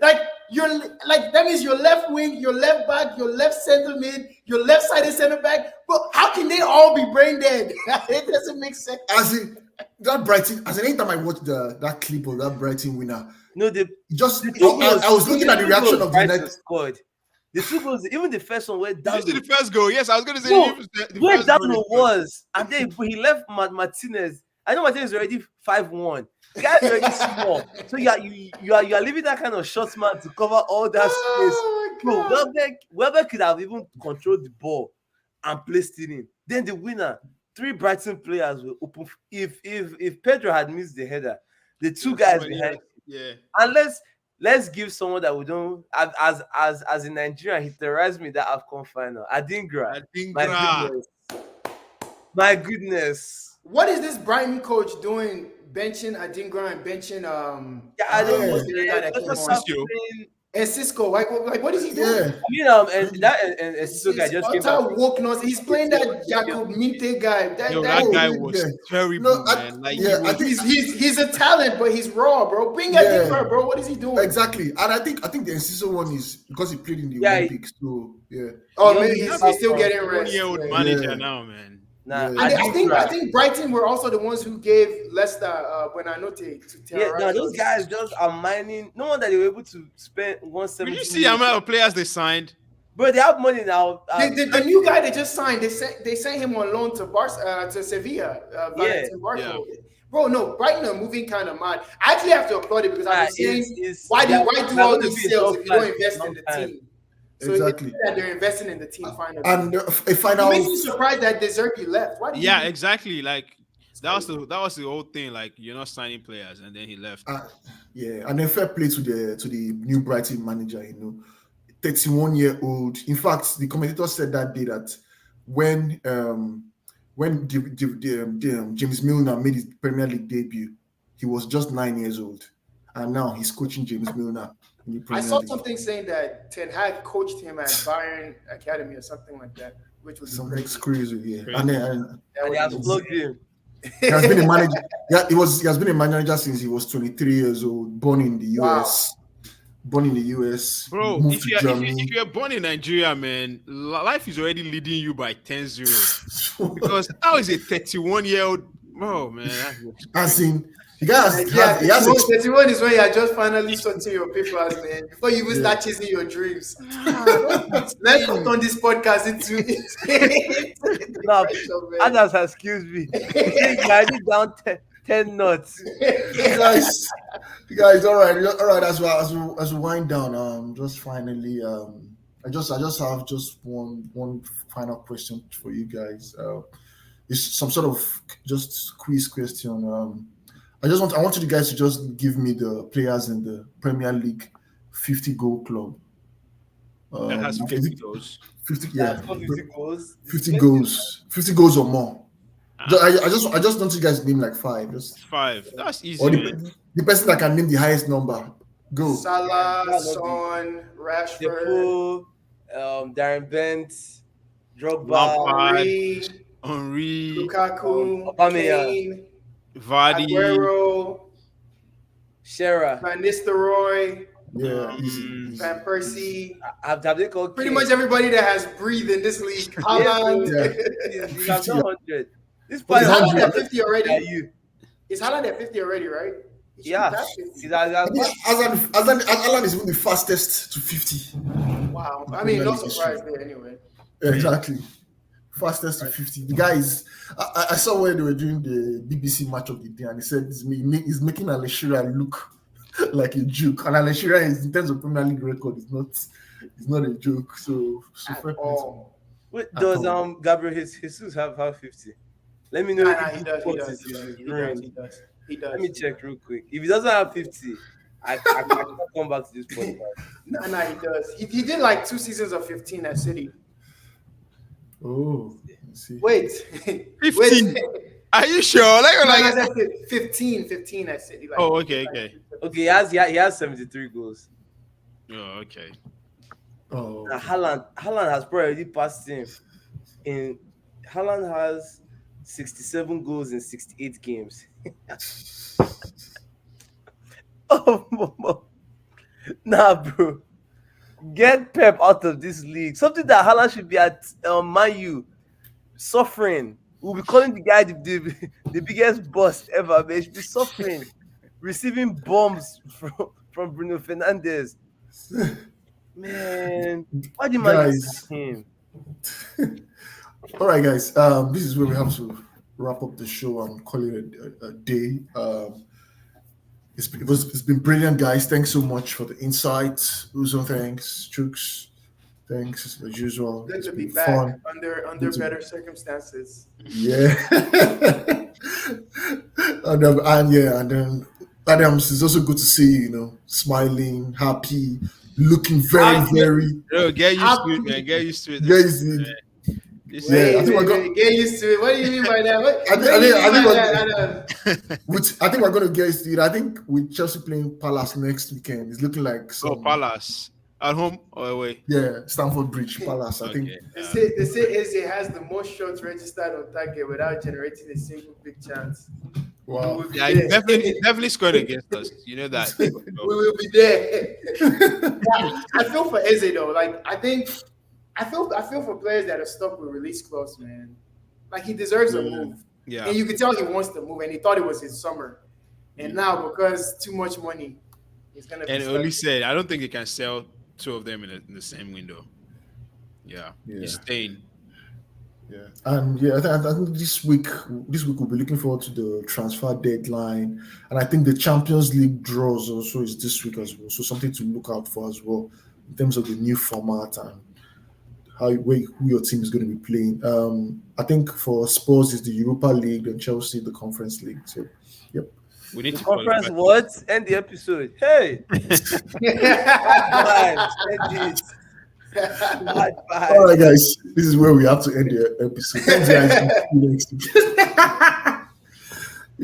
Like you're like that means your left wing, your left back, your left center mid, your left sided center back. But how can they all be brain dead? It doesn't make sense.
as in that Brighton. As in, anytime I watch that clip of that Brighton winner,
No, the
just
the two goals.
I was looking at the
two
reaction
goals
of the
Brighton
United.
scored. The 2 goals, even the first one where
Did you see
Dalo,
the first goal? Yes, I was gonna say
no,
the
where
first goal
Dalo
is-
was, and then he left Martinez. I know Martinez is already 5-1. The guy's already small, so you are leaving that kind of short man to cover all that space.
Oh my
Bro,
God.
Welbeck could have even controlled the ball and placed it in. Then the winner, 3 Brighton players were open. If Pedro had missed the header, the 2 guys
somebody
behind.
else. Yeah.
And let's give someone that we don't as in Nigeria, he terrorized me that AFCON final. Adingra. My
Adingra.
goodness. My goodness.
What is this Brighton coach doing? Benching Adingra and benching
Yeah, I don't know.
what's the other guy that came
Just
on?
Cisco.
And Cisco. Like what is he doing?
Yeah,
I mean, and Cisco guy just came back.
utter wokeness. He's playing that Jacob Minte guy.
Yo, that guy was
yeah.
terrible,
No,
man. Like
yeah,
he
I
was,
think
He's a talent, but he's raw, bro. Bring
Yeah.
Adingra, bro. What is he doing?
exactly. And I think the Enciso one is because he played in the
Yeah,
Olympics. So yeah,
Oh,
Young
maybe
guy
he's still
from
getting rest.
20-year-old
Yeah.
manager
Yeah.
now, man.
Nah,
Yeah.
I think Brighton were also the ones who gave Leicester Buenanote to
yeah,
terrorize
no, those
us.
guys just are mining. No wonder they were able to spend
Did
170.
you see how many players they signed?
But they have money now.
The new guy they just signed, they sent him on loan to Sevilla. Valentin Barco. Bro, no, Brighton are moving kind of mad. I actually have to applaud it because I've been saying, why do all these sales if you don't invest in the team? So
Exactly.
it's that they're investing in the team finally.
and a
It
final.
makes me surprised that Deserbi left. Why did
Yeah,
he
exactly. Like that was the whole thing. Like you're not signing players, and then he left.
Yeah, and then fair play to the new Brighton manager. 31-year-old. In fact, the commentator said that day that when James Milner made his Premier League debut, he was just 9 years old, and now he's coaching James Milner in the
I
Premier
saw
League.
something saying that Ten Hag coached him at Bayern Academy or something like that, which was
Something's
crazy.
crazy, yeah.
Crazy.
And then
That
And they have
was
plugged him.
he has been a manager. Yeah, he has been a manager since he was 23 years old, born in the US. Born in the US,
Bro,
moved
if
to
you're,
Germany.
if you're born in Nigeria, man, life is already leading you by 10-0. Because how is a 31-year-old? Oh man,
As in, the guy has,
Yeah,
he has
31 is when you're just finally sorting your papers, man. Before you even start chasing your dreams. Let's put on this podcast into
Now,
pressure, man.
Others has excuse me. You're already down 10 knots.
you guys, all right. As we wind down, just finally, I just have just one final question for you guys. It's some sort of just quiz question. I want you guys to just give me the players in the Premier League 50 goal club.
that has
Okay,
50 goals.
50,
That's
yeah,
what 50 goals.
50 goals or more. I just want you guys to name like 5. Just
5. That's easy.
or
Man.
the person that can name the highest number. Go.
Salah, Son, Rashford,
Defoe, Darren Bent, Drogba,
Lampard,
Henry,
Henry,
Lukaku,
Aubameyang.
Kane,
Vardy,
Aguero,
Shearer.
Van Nistelrooy,
Yeah, easy, easy,
Van
easy.
Persie,
Have they called
pretty
King?
much everybody that has breathed in this league.
Yeah, bro.
Haaland.
Yeah.
He's
50,
done 100. This
Okay,
Is
part
Haaland
100.
at 50 already?
are you?
Is Haaland at 50 already, right? He should
Yeah.
be past
He's
50.
I think Alan is even the fastest to 50.
Wow. I
Premier
mean, no
League history.
surprise there anyway.
Yeah, exactly. Fastest to 50. The guy is. I saw where they were doing the BBC match of the day, and he said he's making Alan Shearer look like a joke. And Alan Shearer, is, in terms of Premier League record, is not a joke. So
At
fair play to him.
all.
Wait,
At
does
all.
Gabriel Jesus have 50? Let me know
Nah,
if
he
this
does. He
sport
does.
is
He does.
his
He
brain.
does. He does. He does.
Let me check real quick. If he doesn't have 50, I can't come back to this podcast.
Nah, he does. He did like 2 seasons of 15 at City.
Oh, let's see.
Wait.
15.
Wait.
Are you sure?
Like, that's it. 15 at City. Like,
Oh, okay.
Okay, he has 73 goals.
Oh, okay.
Oh,
Now, Haaland has probably already passed him. Haaland has 67 goals in 68 games. Oh, nah, bro. Get Pep out of this league. Something that Haaland should be at Man U, suffering. We'll be calling the guy the biggest bust ever. But he should be suffering, receiving bombs from Bruno Fernandes. Man, why did Man U sack him?
All right, guys. This is where we have to wrap up the show and call it a day. It's been brilliant, guys. Thanks so much for the insights. Uzo, thanks. Chooks, thanks as usual.
Good
It's
to be
been
back
fun.
under better circumstances.
Yeah. and then Adams, it's also good to see you, smiling, happy, looking very
Yo, get used to it, man. Get used to it.
guys.
This-
I think we're
Wait, get used to it. What do you mean by that?
I think we're going to get used to it. I think with Chelsea playing Palace next weekend, it's looking like
Oh, Palace. At home or away?
Yeah, Stamford Bridge, Palace. I think.
Okay.
They say Eze has the most shots registered on target without generating a single big chance.
Wow.
We will be
Yeah,
there.
he's definitely scored against us. You know that.
We will be there. Yeah, I feel for Eze though. Like I feel for players that are stuck with release clause, man. Like he deserves a move.
Yeah.
And you can tell he wants to move, and he thought it was his summer. And now because too much money, he's gonna be
And
stuck.
Oli said, I don't think they can sell two of them in the same window. Yeah. He's staying.
Yeah, and yeah, I think this week we'll be looking forward to the transfer deadline, and I think the Champions League draws also is this week as well. So something to look out for as well in terms of the new format and who your team is going to be playing. I think for Spurs is the Europa League and Chelsea the Conference League. So, yep.
We need
The
to
conference
qualify.
what? End the episode. Hey! Bad vibes. End it. Bad vibes.
All right, guys, this is where we have to end the episode. Thanks, guys. See you next week.